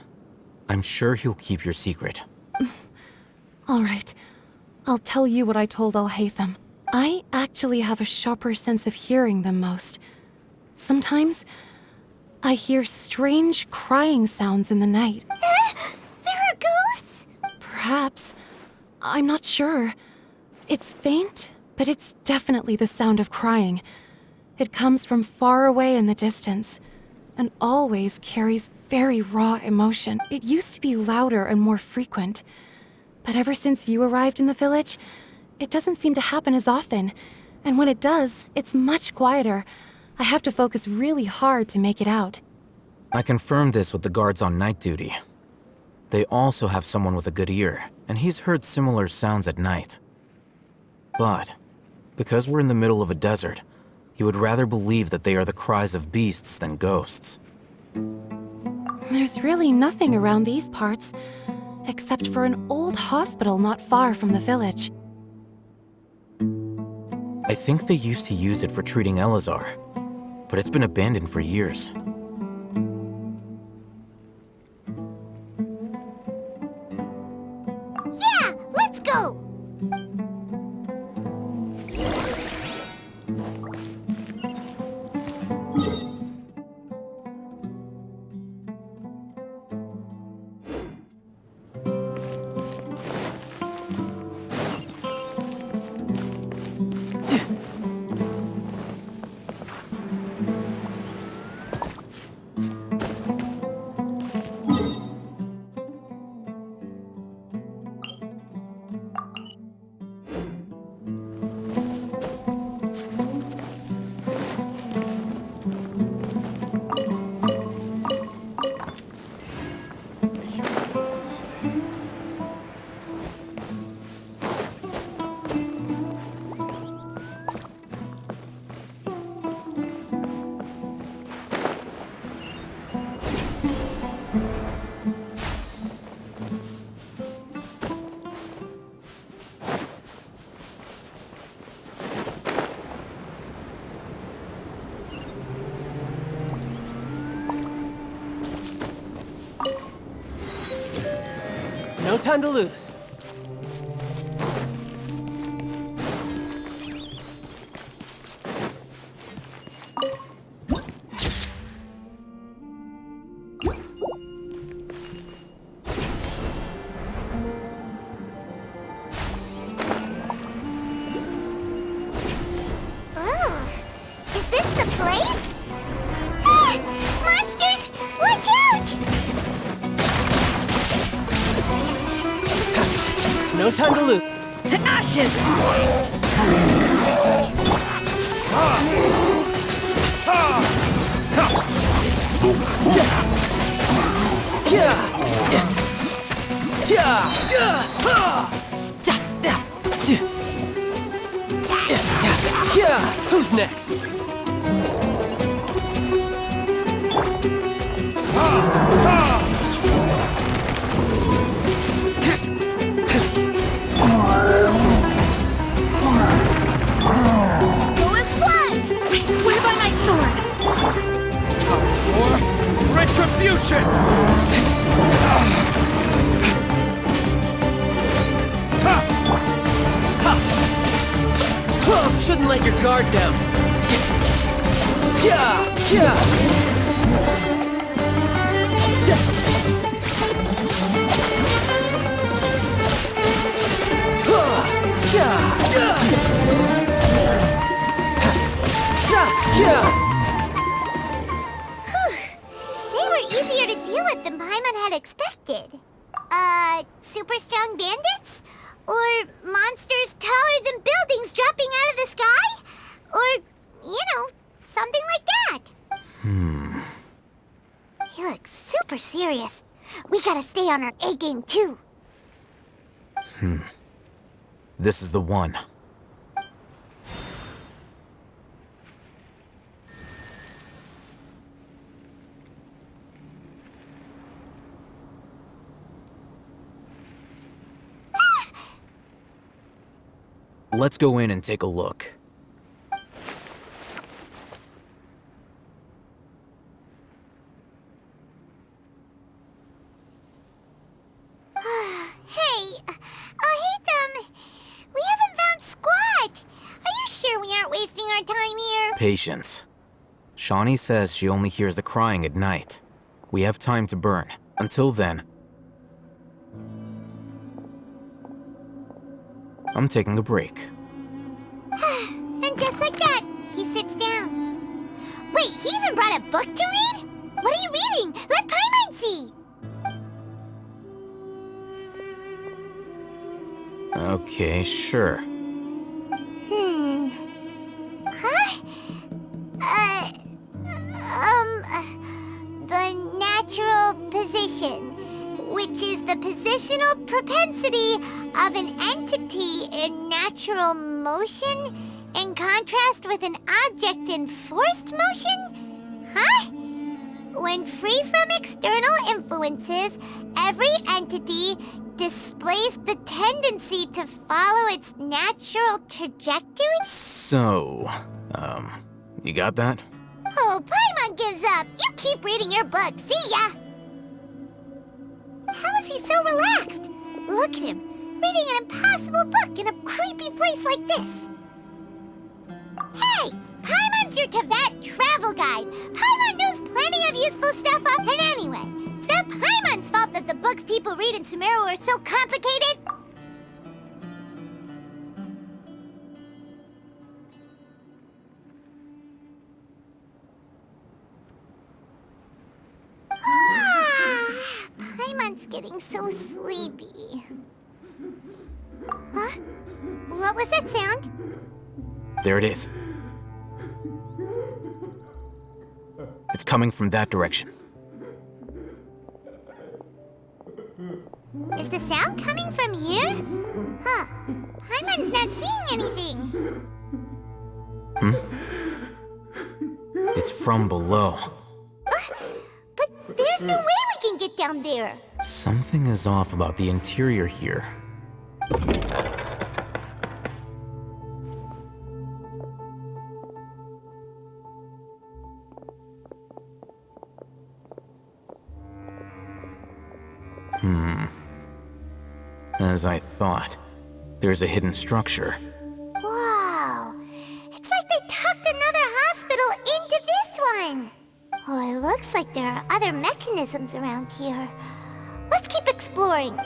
I'm sure he'll keep your secret. All right. I'll tell you what I told Alhaitham. I actually have a sharper sense of hearing than most. Sometimes, I hear strange crying sounds in the night. There are ghosts? Perhaps. I'm not sure. It's faint, but it's definitely the sound of crying. It comes from far away in the distance, and always carries very raw emotion. It used to be louder and more frequent, but ever since you arrived in the village, it doesn't seem to happen as often, and when it does, it's much quieter. I have to focus really hard to make it out. I confirmed this with the guards on night duty. They also have someone with a good ear, and he's heard similar sounds at night. But, because we're in the middle of a desert, he would rather believe that they are the cries of beasts than ghosts. There's really nothing around these parts, except for an old hospital not far from the village. I think they used to use it for treating Elazar, but it's been abandoned for years. Yeah, let's go! No time to lose. Oh, is this the place? Ah, monsters, watch out! No time to lose. To ashes! Who's next? Go as blood! I swear by my sword! Retribution! Shouldn't let your guard down. They were easier to deal with than Paimon had expected. Super strong bandits? Or monsters taller than buildings dropping out of the sky? Or, something like that. He looks super serious. We gotta stay on our A game too. This is the one. Let's go in and take a look. We haven't found squat. Are you sure we aren't wasting our time here? Patience. Shawnee says she only hears the crying at night. We have time to burn. Until then, I'm taking a break. And just like that, he sits down. Wait, he even brought a book to read? What are you reading? Let Paimon see! Okay, sure. Huh? The natural position, which is the positional propensity of an entity in natural motion in contrast with an object in forced motion? Huh? When free from external influences, every entity displays the tendency to follow its natural trajectory? So, you got that? Oh, Paimon gives up. You keep reading your book. See ya! How is he so relaxed? Look at him, reading an impossible book in a creepy place like this. Hey! Paimon's your Tibet travel guide. Paimon knows plenty of useful stuff up. And anyway, it's not Paimon's fault that the books people read in Sumeru are so complicated. Paimon's getting so sleepy. Huh? What was that sound? There it is. It's coming from that direction. Is the sound coming from here? Huh. Paimon's not seeing anything. It's from below. But there's no way we can get down there. Something is off about the interior here. As I thought, there's a hidden structure. Whoa! It's like they tucked another hospital into this one! Oh, it looks like there are other mechanisms around here. Let's keep exploring.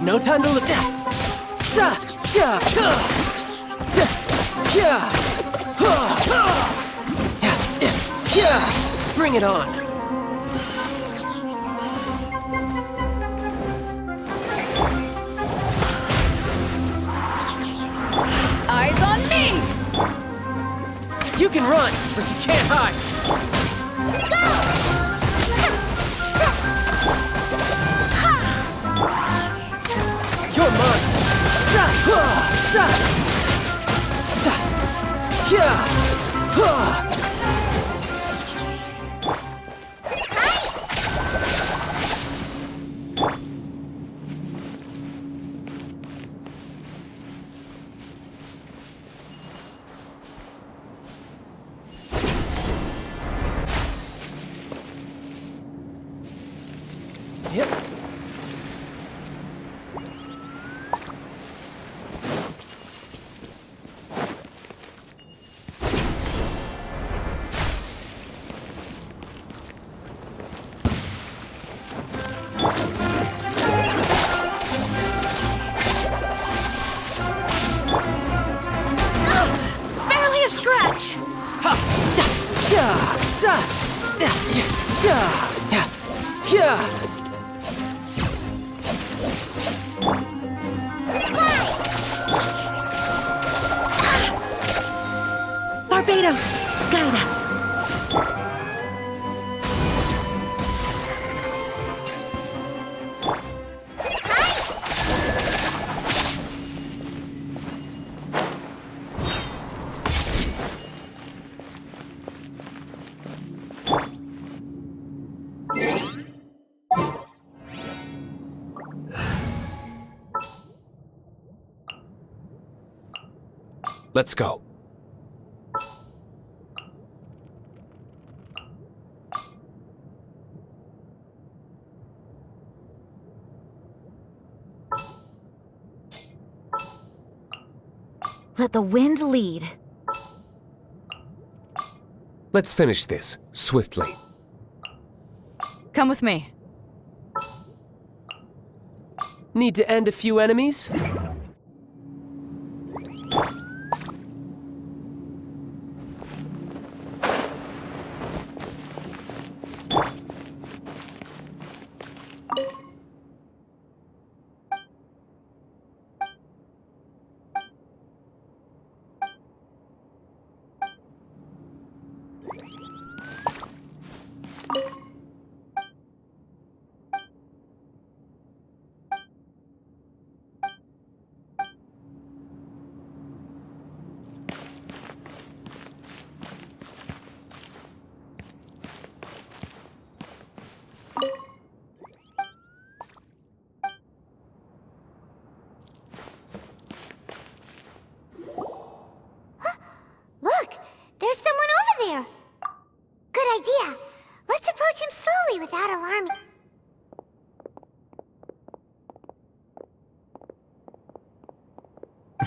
No time to look. Bring it on. Eyes on me! You can run, but you can't hide. You're mine. Yep. Barely a scratch! Barbados, guide us. Let's go. Let the wind lead. Let's finish this, swiftly. Come with me. Need to end a few enemies?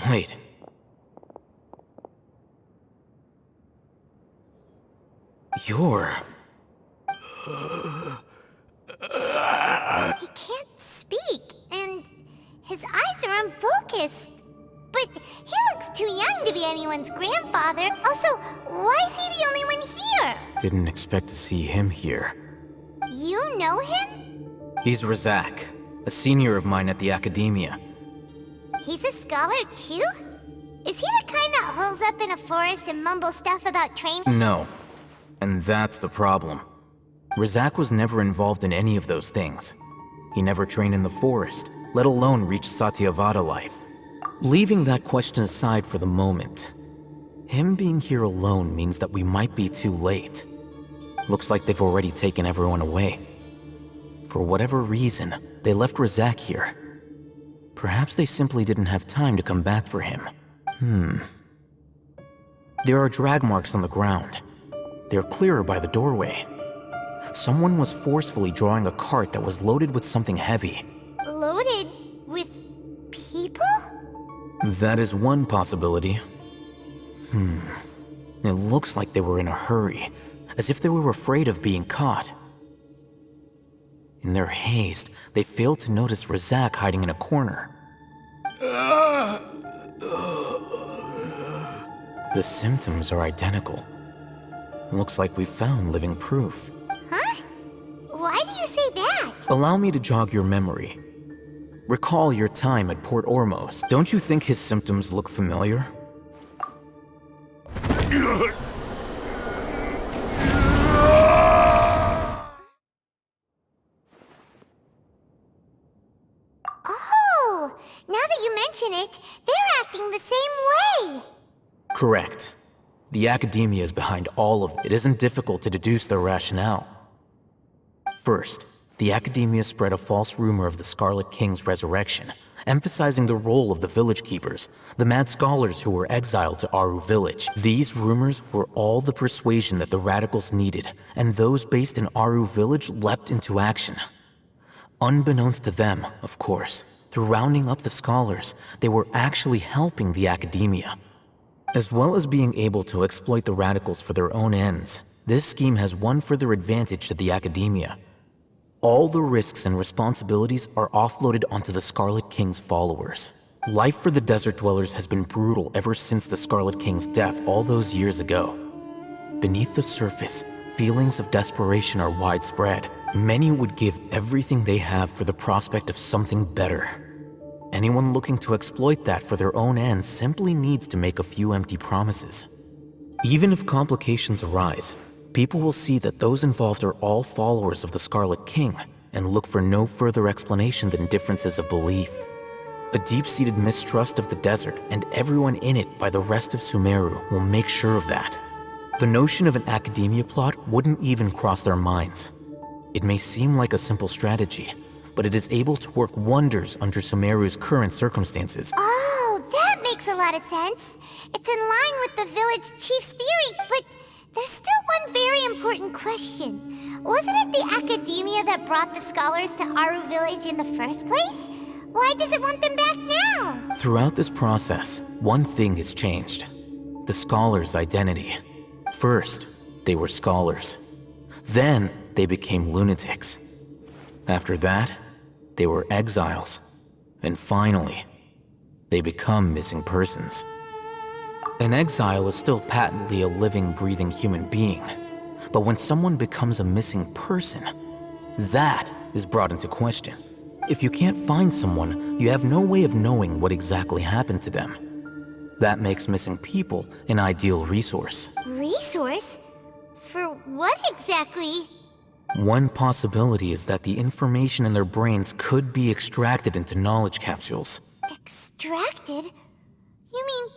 Wait. You're... He can't speak, and his eyes are unfocused. But he looks too young to be anyone's grandfather. Also, why is he the only one here? Didn't expect to see him here. You know him? He's Razak, a senior of mine at the Academia. He's a scholar too? Is he the kind that holes up in a forest and mumbles stuff about training? No. And that's the problem. Razak was never involved in any of those things. He never trained in the forest, let alone reach Satyavada life. Leaving that question aside for the moment, him being here alone means that we might be too late. Looks like they've already taken everyone away. For whatever reason, they left Razak here. Perhaps they simply didn't have time to come back for him. There are drag marks on the ground. They're clearer by the doorway. Someone was forcefully drawing a cart that was loaded with something heavy. Loaded with people? That is one possibility. It looks like they were in a hurry, as if they were afraid of being caught. In their haste, they failed to notice Razak hiding in a corner. The symptoms are identical. Looks like we found living proof. Huh? Why do you say that? Allow me to jog your memory. Recall your time at Port Ormos. Don't you think his symptoms look familiar? Oh, now that you mention it, they're acting the same way. Correct. The Academia is behind all of it. It isn't difficult to deduce their rationale. First, the Academia spread a false rumor of the Scarlet King's resurrection, emphasizing the role of the village keepers, the mad scholars who were exiled to Aru village. These rumors were all the persuasion that the radicals needed, and those based in Aru village leapt into action. Unbeknownst to them, of course, through rounding up the scholars, they were actually helping the Academia. As well as being able to exploit the radicals for their own ends, this scheme has one further advantage to the Academia. All the risks and responsibilities are offloaded onto the Scarlet King's followers. Life for the desert dwellers has been brutal ever since the Scarlet King's death all those years ago. Beneath the surface, feelings of desperation are widespread. Many would give everything they have for the prospect of something better. Anyone looking to exploit that for their own ends simply needs to make a few empty promises. Even if complications arise, people will see that those involved are all followers of the Scarlet King and look for no further explanation than differences of belief. A deep-seated mistrust of the desert and everyone in it by the rest of Sumeru will make sure of that. The notion of an academia plot wouldn't even cross their minds. It may seem like a simple strategy, but it is able to work wonders under Sumeru's current circumstances. Oh, that makes a lot of sense. It's in line with the village chief's theory, but there's still one very important question. Wasn't it the Academia that brought the scholars to Aru village in the first place? Why does it want them back now? Throughout this process, one thing has changed. The scholars' identity. First, they were scholars. Then, they became lunatics. After that, they were exiles. And finally, they become missing persons. An exile is still patently a living, breathing human being. But when someone becomes a missing person, that is brought into question. If you can't find someone, you have no way of knowing what exactly happened to them. That makes missing people an ideal resource. Resource? For what exactly? One possibility is that the information in their brains could be extracted into knowledge capsules. Extracted? You mean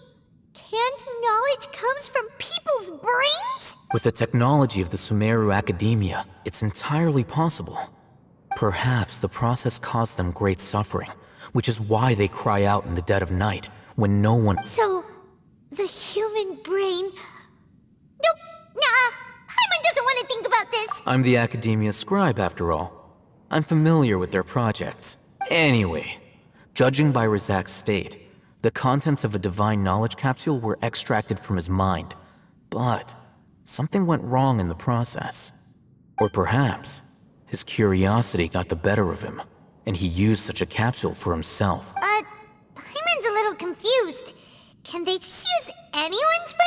canned knowledge comes from people's brains? With the technology of the Sumeru Academia, it's entirely possible. Perhaps the process caused them great suffering, which is why they cry out in the dead of night, when no one— So, the human brain... Nope, nah, Paimon doesn't want to think about this. I'm the Academia scribe, after all. I'm familiar with their projects. Anyway, judging by Razak's state, The contents of a divine knowledge capsule were extracted from his mind, but something went wrong in the process. Or perhaps his curiosity got the better of him, and he used such a capsule for himself. Paimon's a little confused. Can they just use anyone's brain?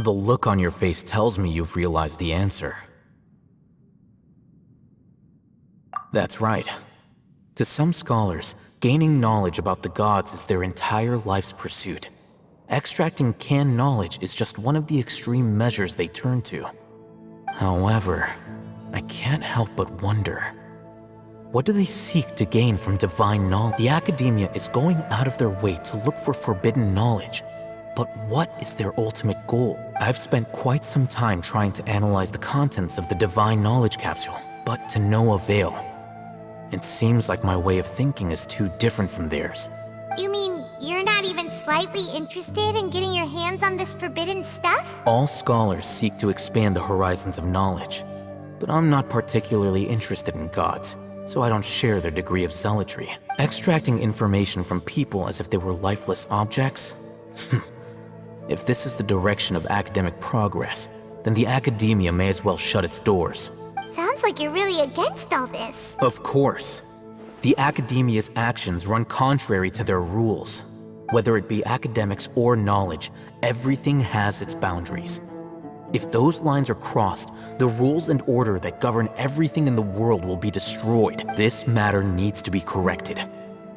The look on your face tells me you've realized the answer. That's right. To some scholars, gaining knowledge about the gods is their entire life's pursuit. Extracting canned knowledge is just one of the extreme measures they turn to. However, I can't help but wonder, what do they seek to gain from divine knowledge? The academia is going out of their way to look for forbidden knowledge. But what is their ultimate goal? I've spent quite some time trying to analyze the contents of the divine knowledge capsule, but to no avail. It seems like my way of thinking is too different from theirs. You mean you're not even slightly interested in getting your hands on this forbidden stuff? All scholars seek to expand the horizons of knowledge, but I'm not particularly interested in gods, so I don't share their degree of zealotry. Extracting information from people as if they were lifeless objects? If this is the direction of academic progress, then the academia may as well shut its doors. Sounds like you're really against all this. Of course. The academia's actions run contrary to their rules. Whether it be academics or knowledge, everything has its boundaries. If those lines are crossed, the rules and order that govern everything in the world will be destroyed. This matter needs to be corrected,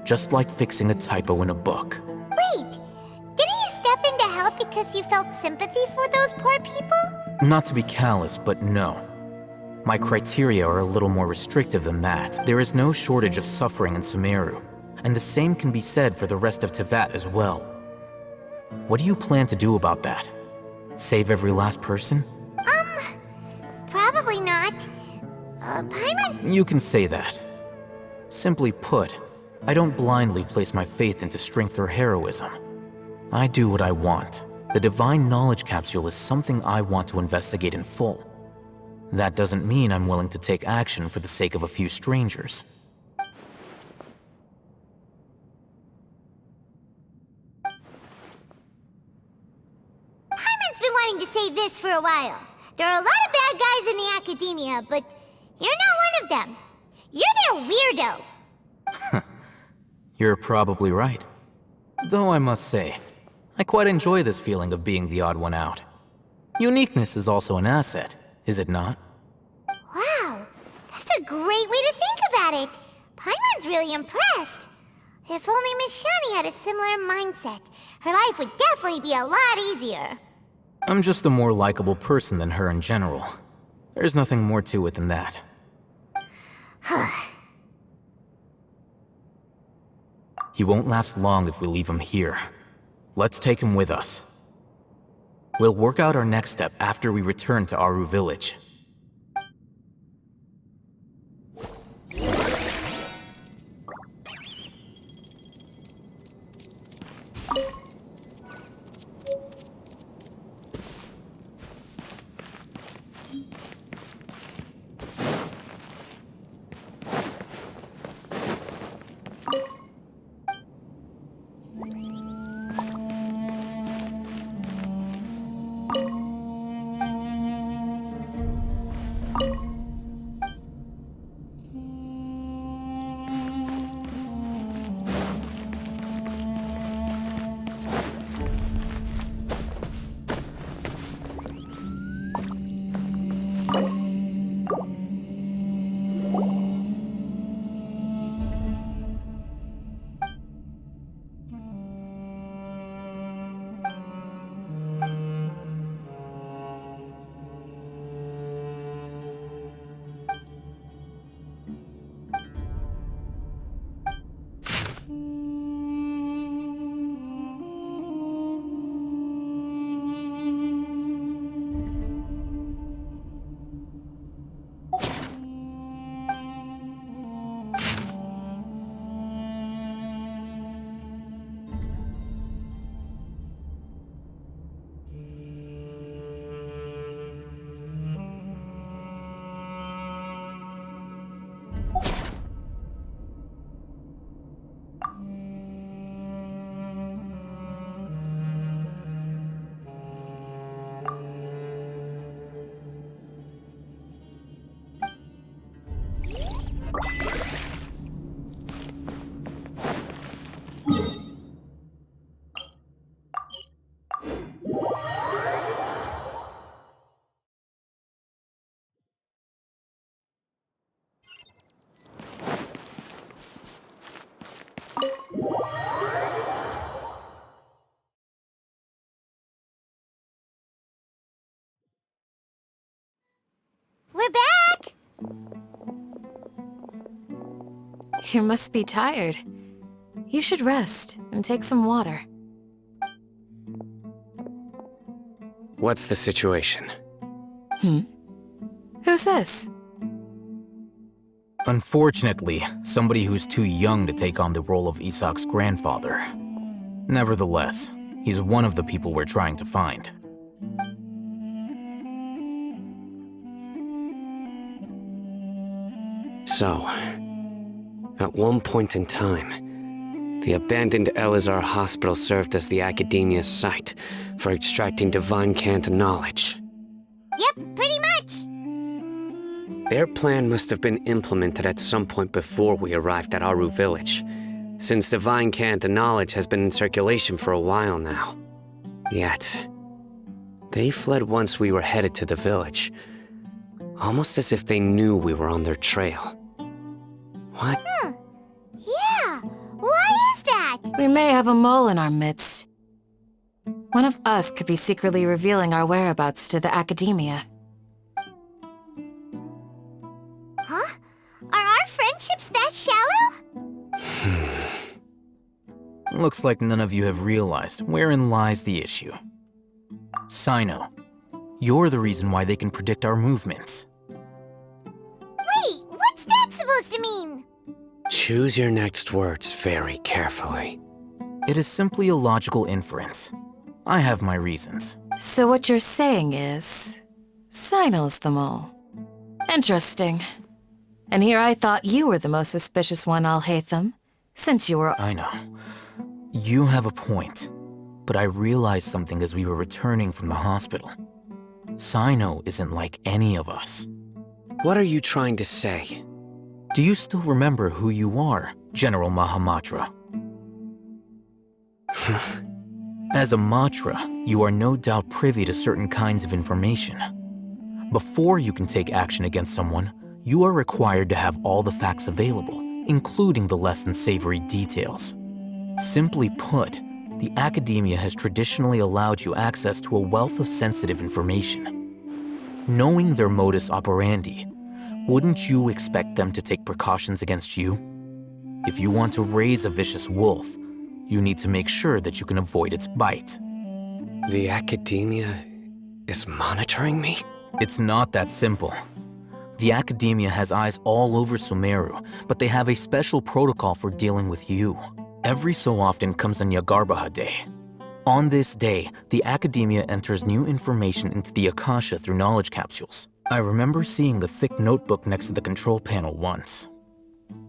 just like fixing a typo in a book. Wait, didn't you step in to help because you felt sympathy for those poor people? Not to be callous, but no. My criteria are a little more restrictive than that. There is no shortage of suffering in Sumeru, and the same can be said for the rest of Teyvat as well. What do you plan to do about that? Save every last person? Probably not. Paimon? You can say that. Simply put, I don't blindly place my faith into strength or heroism. I do what I want. The divine knowledge capsule is something I want to investigate in full. That doesn't mean I'm willing to take action for the sake of a few strangers. Paimon's been wanting to say this for a while. There are a lot of bad guys in the academia, but you're not one of them. You're their weirdo. You're probably right. Though I must say, I quite enjoy this feeling of being the odd one out. Uniqueness is also an asset, is it not? Wow, that's a great way to think about it. Paimon's really impressed. If only Miss Shani had a similar mindset, her life would definitely be a lot easier. I'm just a more likable person than her in general. There's nothing more to it than that. He won't last long if we leave him here. Let's take him with us. We'll work out our next step after we return to Aru Village. You must be tired. You should rest and take some water. What's the situation? Who's this? Unfortunately, somebody who's too young to take on the role of Isak's grandfather. Nevertheless, he's one of the people we're trying to find. So, at one point in time, the abandoned Elazar Hospital served as the Academia's site for extracting divine cant knowledge. Yep, pretty much. Their plan must have been implemented at some point before we arrived at Aru Village, since divine cant knowledge has been in circulation for a while now. Yet, they fled once we were headed to the village, almost as if they knew we were on their trail. What? Yeah, why is that? We may have a mole in our midst. One of us could be secretly revealing our whereabouts to the Academia. Huh? Are our friendships that shallow? Looks like none of you have realized wherein lies the issue. Cyno, you're the reason why they can predict our movements. Wait, what's that supposed to mean? Choose your next words very carefully. It is simply a logical inference. I have my reasons. So what you're saying is, Cyno's the mole. Interesting. And here I thought you were the most suspicious one, Alhaitham, since you were— I know. You have a point, but I realized something as we were returning from the hospital. Cyno isn't like any of us. What are you trying to say? Do you still remember who you are, General Mahamatra? As a Matra, you are no doubt privy to certain kinds of information. Before you can take action against someone, you are required to have all the facts available, including the less than savory details. Simply put, the Academia has traditionally allowed you access to a wealth of sensitive information. Knowing their modus operandi, wouldn't you expect them to take precautions against you? If you want to raise a vicious wolf, you need to make sure that you can avoid its bite. The Academia is monitoring me? It's not that simple. The Academia has eyes all over Sumeru, but they have a special protocol for dealing with you. Every so often comes a Nyagarbaha Day. On this day, the Academia enters new information into the Akasha through knowledge capsules. I remember seeing a thick notebook next to the control panel once.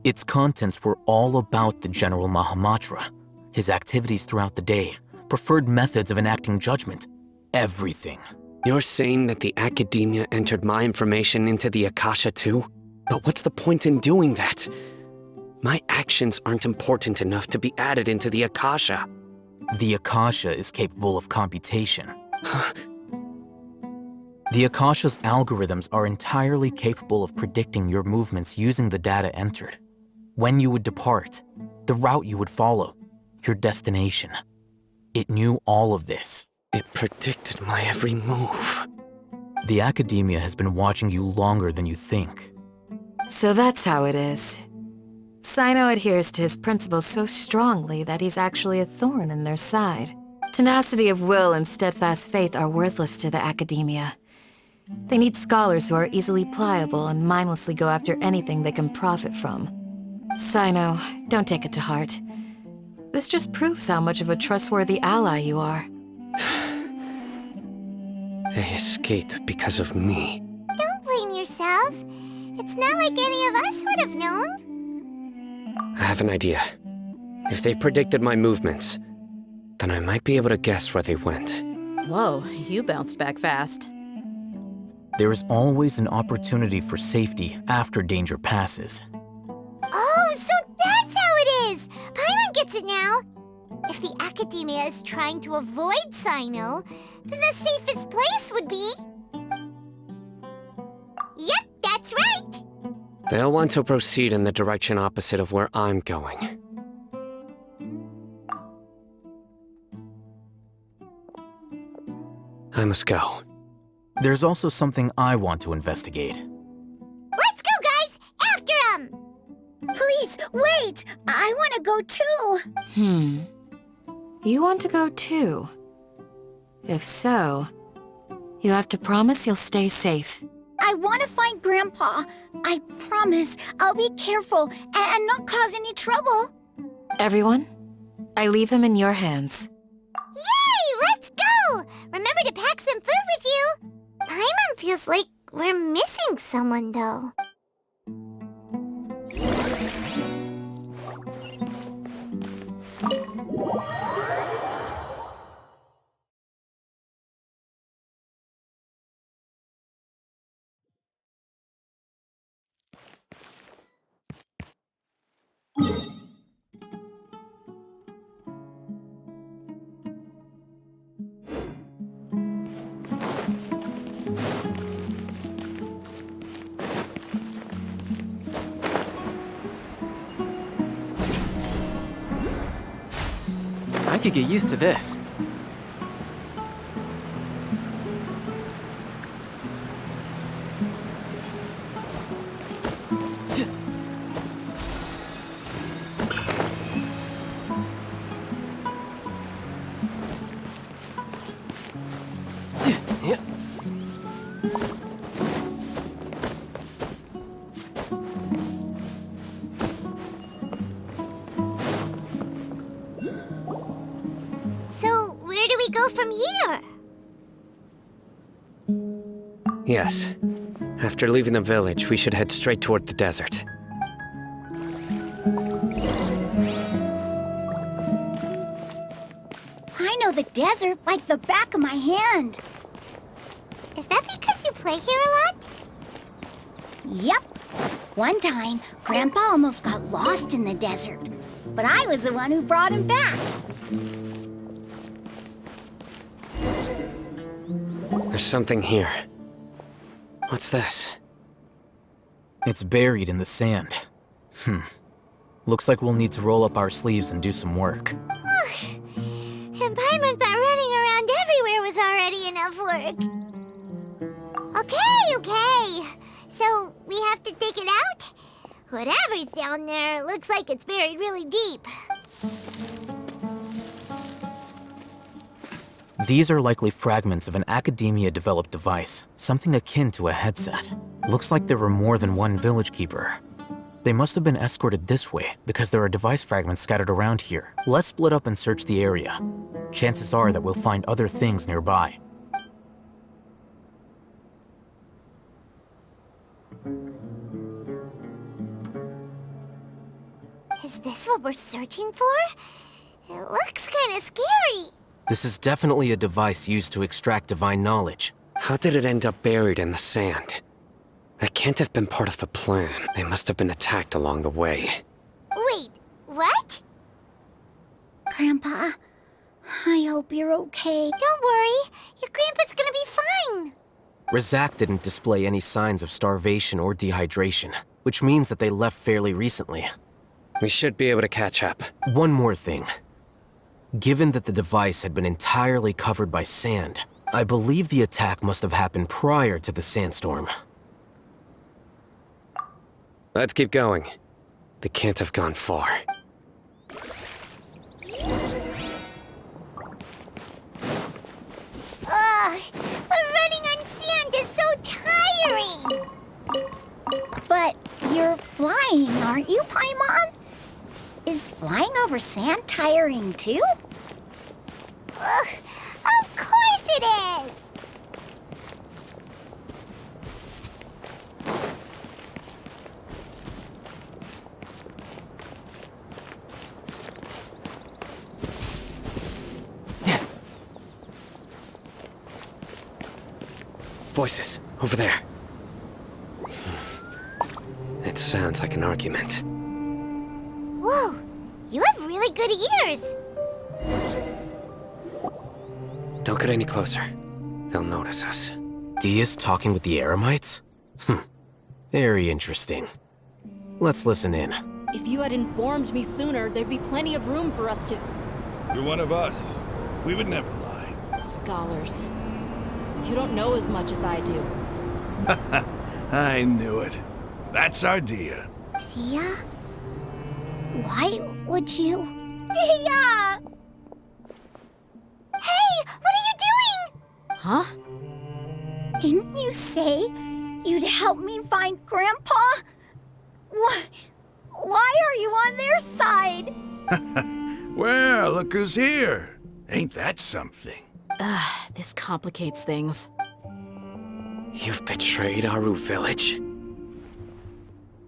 Its contents were all about the General Mahamatra, his activities throughout the day, preferred methods of enacting judgment, everything. You're saying that the Academia entered my information into the Akasha too? But what's the point in doing that? My actions aren't important enough to be added into the Akasha. The Akasha is capable of computation. The Akasha's algorithms are entirely capable of predicting your movements using the data entered. When you would depart, the route you would follow, your destination. It knew all of this. It predicted my every move. The Academia has been watching you longer than you think. So that's how it is. Cyno adheres to his principles so strongly that he's actually a thorn in their side. Tenacity of will and steadfast faith are worthless to the Academia. They need scholars who are easily pliable and mindlessly go after anything they can profit from. Cyno, don't take it to heart. This just proves how much of a trustworthy ally you are. They escaped because of me. Don't blame yourself. It's not like any of us would have known. I have an idea. If they predicted my movements, then I might be able to guess where they went. Whoa, you bounced back fast. There is always an opportunity for safety after danger passes. Oh, so that's how it is! Paimon gets it now! If the Academia is trying to avoid Cyno, then the safest place would be... Yep, that's right! They'll want to proceed in the direction opposite of where I'm going. I must go. There's also something I want to investigate. Let's go, guys! After him! Please, wait! Wait! I want to go too! You want to go too? If so, you have to promise you'll stay safe. I want to find Grandpa. I promise I'll be careful and not cause any trouble. Everyone, I leave him in your hands. Yay! Let's go! Remember to pack some food with you. Paimon feels like we're missing someone, though. I could get used to this. So, where do we go from here? Yes. After leaving the village, we should head straight toward the desert. I know the desert like the back of my hand. Is that because you play here a lot? Yep. One time, Grandpa almost got lost in the desert, but I was the one who brought him back. There's something here. What's this? It's buried in the sand. Looks like we'll need to roll up our sleeves and do some work. And Paimon thought running around everywhere was already enough work. Okay. So, we have to dig it out? Whatever's down there, looks like it's buried really deep. These are likely fragments of an Academia-developed device, something akin to a headset. Looks like there were more than one village keeper. They must have been escorted this way because there are device fragments scattered around here. Let's split up and search the area. Chances are that we'll find other things nearby. Is this what we're searching for? It looks kind of scary. This is definitely a device used to extract divine knowledge. How did it end up buried in the sand? That can't have been part of the plan. They must have been attacked along the way. Wait, what? Grandpa, I hope you're okay. Don't worry, your grandpa's gonna be fine. Razak didn't display any signs of starvation or dehydration, which means that they left fairly recently. We should be able to catch up. One more thing. Given that the device had been entirely covered by sand, I believe the attack must have happened prior to the sandstorm. Let's keep going. They can't have gone far. Ugh, but running on sand is so tiring. But you're flying, aren't you, Paimon? Is flying over sand tiring too? Ugh, of course it is. Voices, over there. It sounds like an argument. Whoa, you have really good ears. Don't get any closer. They'll notice us. Dia's talking with the Eremites? Very interesting. Let's listen in. If you had informed me sooner, there'd be plenty of room for us to... You're one of us. We would never lie. Scholars. You don't know as much as I do. I knew it. That's our Dia. Dia? Why would you? Dia! Hey, what are you doing? Huh? Didn't you say you'd help me find Grandpa? Why are you on their side? Well, look who's here. Ain't that something? This complicates things. You've betrayed Aru village?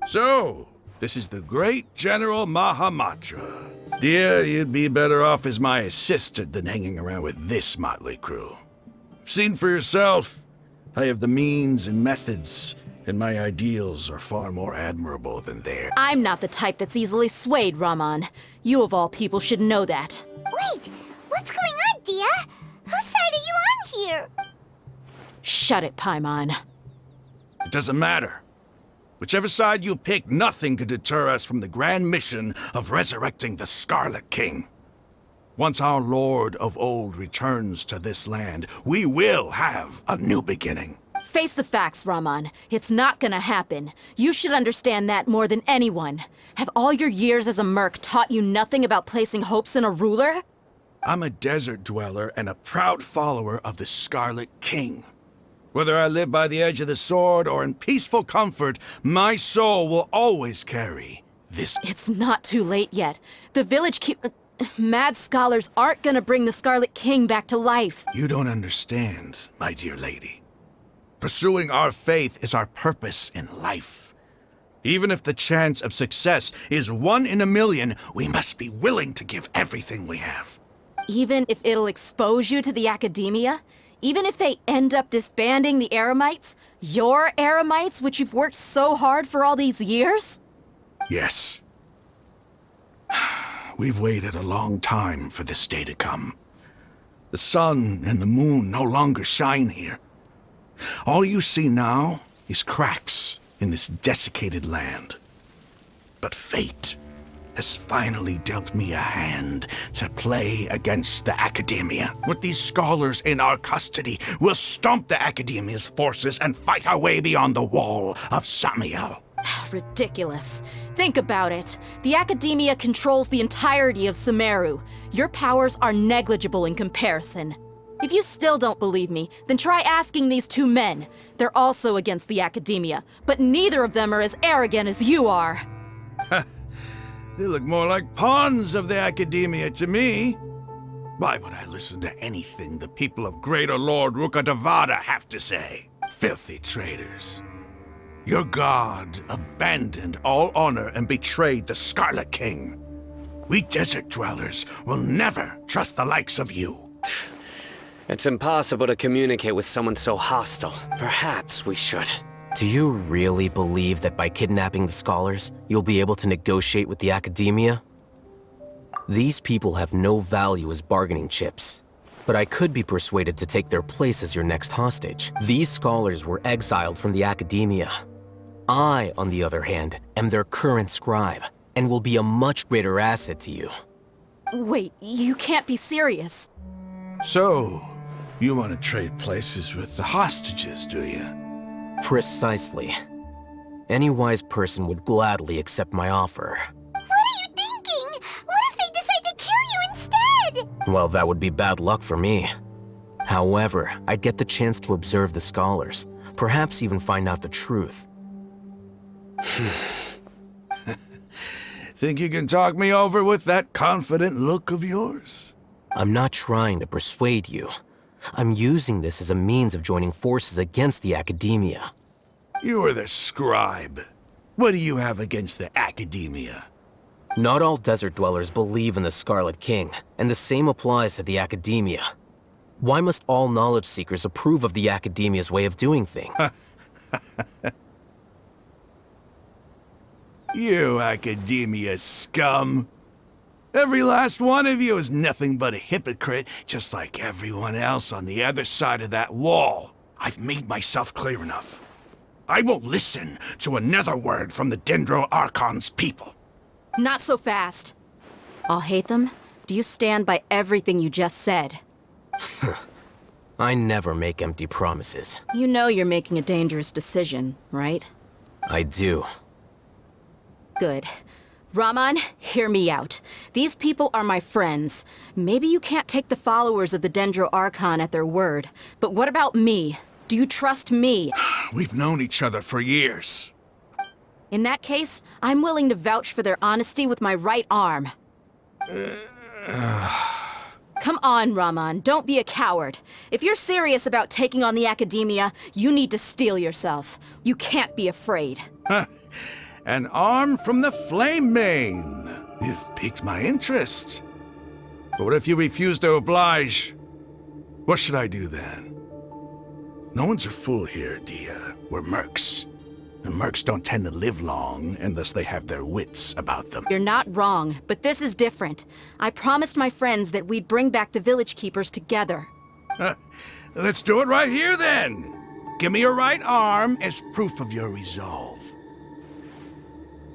So, this is the great General Mahamatra. Dear, you'd be better off as my assistant than hanging around with this motley crew. Seen for yourself, I have the means and methods, and my ideals are far more admirable than theirs. I'm not the type that's easily swayed, Raman. You of all people should know that. Wait, what's going on, Dia? Whose side are you on here? Shut it, Paimon. It doesn't matter. Whichever side you pick, nothing could deter us from the grand mission of resurrecting the Scarlet King. Once our Lord of Old returns to this land, we will have a new beginning. Face the facts, Raman. It's not gonna happen. You should understand that more than anyone. Have all your years as a merc taught you nothing about placing hopes in a ruler? I'm a desert dweller and a proud follower of the Scarlet King. Whether I live by the edge of the sword or in peaceful comfort, my soul will always carry this. It's not too late yet. The village Mad scholars aren't gonna bring the Scarlet King back to life. You don't understand, my dear lady. Pursuing our faith is our purpose in life. Even if the chance of success is 1 in a million, we must be willing to give everything we have. Even if it'll expose you to the academia? Even if they end up disbanding the Eremites? Your Eremites, which you've worked so hard for all these years? Yes. We've waited a long time for this day to come. The sun and the moon no longer shine here. All you see now is cracks in this desiccated land. But fate has finally dealt me a hand to play against the Academia. With these scholars in our custody, we'll stomp the Academia's forces and fight our way beyond the wall of Samiel. Ridiculous. Think about it. The Academia controls the entirety of Sumeru. Your powers are negligible in comparison. If you still don't believe me, then try asking these 2 men. They're also against the Academia, but neither of them are as arrogant as you are. They look more like pawns of the Academia to me. Why would I listen to anything the people of Greater Lord Rukkhadevada have to say? Filthy traitors. Your god abandoned all honor and betrayed the Scarlet King. We desert dwellers will never trust the likes of you. It's impossible to communicate with someone so hostile. Perhaps we should. Do you really believe that by kidnapping the scholars, you'll be able to negotiate with the Academia? These people have no value as bargaining chips, but I could be persuaded to take their place as your next hostage. These scholars were exiled from the Academia. I, on the other hand, am their current scribe, and will be a much greater asset to you. Wait, you can't be serious. So, you want to trade places with the hostages, do you? Precisely. Any wise person would gladly accept my offer. What are you thinking? What if they decide to kill you instead? Well, that would be bad luck for me. However, I'd get the chance to observe the scholars, perhaps even find out the truth. Think you can talk me over with that confident look of yours? I'm not trying to persuade you. I'm using this as a means of joining forces against the Academia. You are the scribe. What do you have against the Academia? Not all desert dwellers believe in the Scarlet King, and the same applies to the Academia. Why must all knowledge seekers approve of the Academia's way of doing things? You Academia scum. Every last one of you is nothing but a hypocrite, just like everyone else on the other side of that wall. I've made myself clear enough. I won't listen to another word from the Dendro Archon's people. Not so fast. I'll hate them. Do you stand by everything you just said? I never make empty promises. You know you're making a dangerous decision, right? I do. Good. Raman, hear me out. These people are my friends. Maybe you can't take the followers of the Dendro Archon at their word, but what about me? Do you trust me? We've known each other for years. In that case, I'm willing to vouch for their honesty with my right arm. Come on, Raman, don't be a coward. If you're serious about taking on the Academia, you need to steel yourself. You can't be afraid. An arm from the Flame Mane. You've piqued my interest. But what if you refuse to oblige? What should I do then? No one's a fool here, Dia. We're mercs. And mercs don't tend to live long unless they have their wits about them. You're not wrong, but this is different. I promised my friends that we'd bring back the village keepers together. Let's do it right here then. Give me your right arm as proof of your resolve.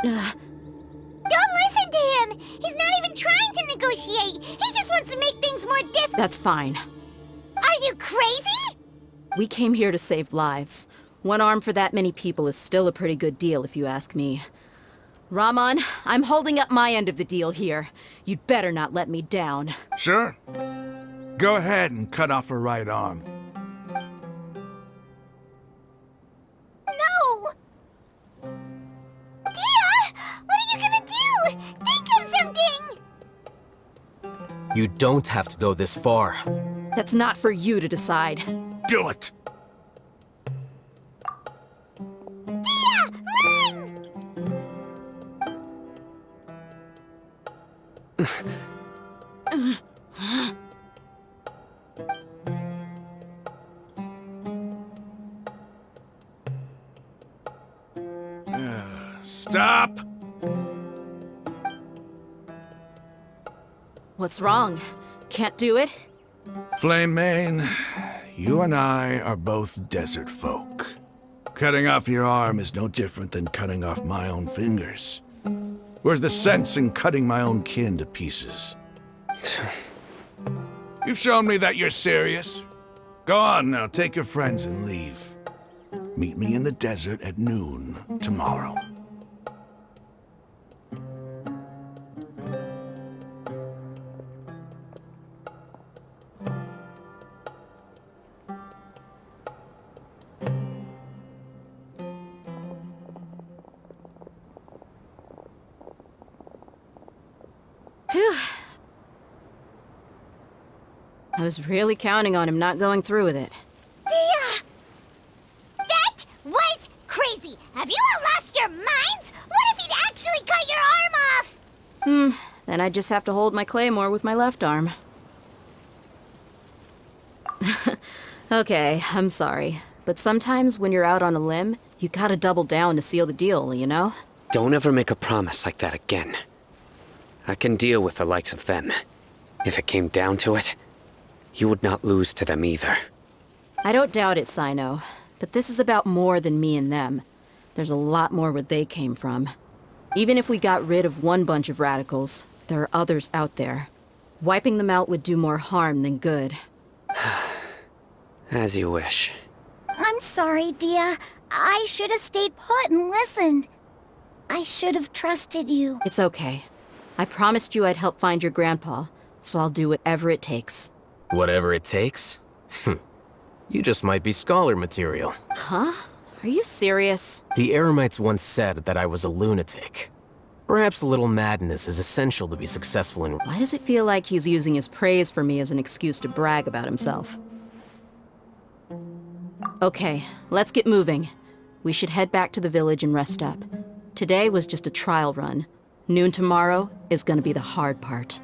Don't listen to him! He's not even trying to negotiate! He just wants to make things more difficult! That's fine. Are you crazy? We came here to save lives. One arm for that many people is still a pretty good deal, if you ask me. Raman, I'm holding up my end of the deal here. You'd better not let me down. Sure. Go ahead and cut off her right arm. No! Dia! What are you gonna do? Think of something! You don't have to go this far. That's not for you to decide. Do it! Stop! What's wrong? Can't do it? Flame Mane, you and I are both desert folk. Cutting off your arm is no different than cutting off my own fingers. Where's the sense in cutting my own kin to pieces? You've shown me that you're serious. Go on now, take your friends and leave. Meet me in the desert at noon tomorrow. I was really counting on him not going through with it. Dia! That was crazy! Have you all lost your minds? What if he'd actually cut your arm off? Then I'd just have to hold my claymore with my left arm. Okay, I'm sorry. But sometimes when you're out on a limb, you gotta double down to seal the deal, you know? Don't ever make a promise like that again. I can deal with the likes of them. If it came down to it, you would not lose to them either. I don't doubt it, Cyno. But this is about more than me and them. There's a lot more where they came from. Even if we got rid of one bunch of radicals, there are others out there. Wiping them out would do more harm than good. As you wish. I'm sorry, Dia. I should have stayed put and listened. I should have trusted you. It's okay. I promised you I'd help find your grandpa, so I'll do whatever it takes. Whatever it takes? You just might be scholar material. Huh? Are you serious? The Eremites once said that I was a lunatic. Perhaps a little madness is essential to be successful in— Why does it feel like he's using his praise for me as an excuse to brag about himself? Okay, let's get moving. We should head back to the village and rest up. Today was just a trial run. Noon tomorrow is gonna be the hard part.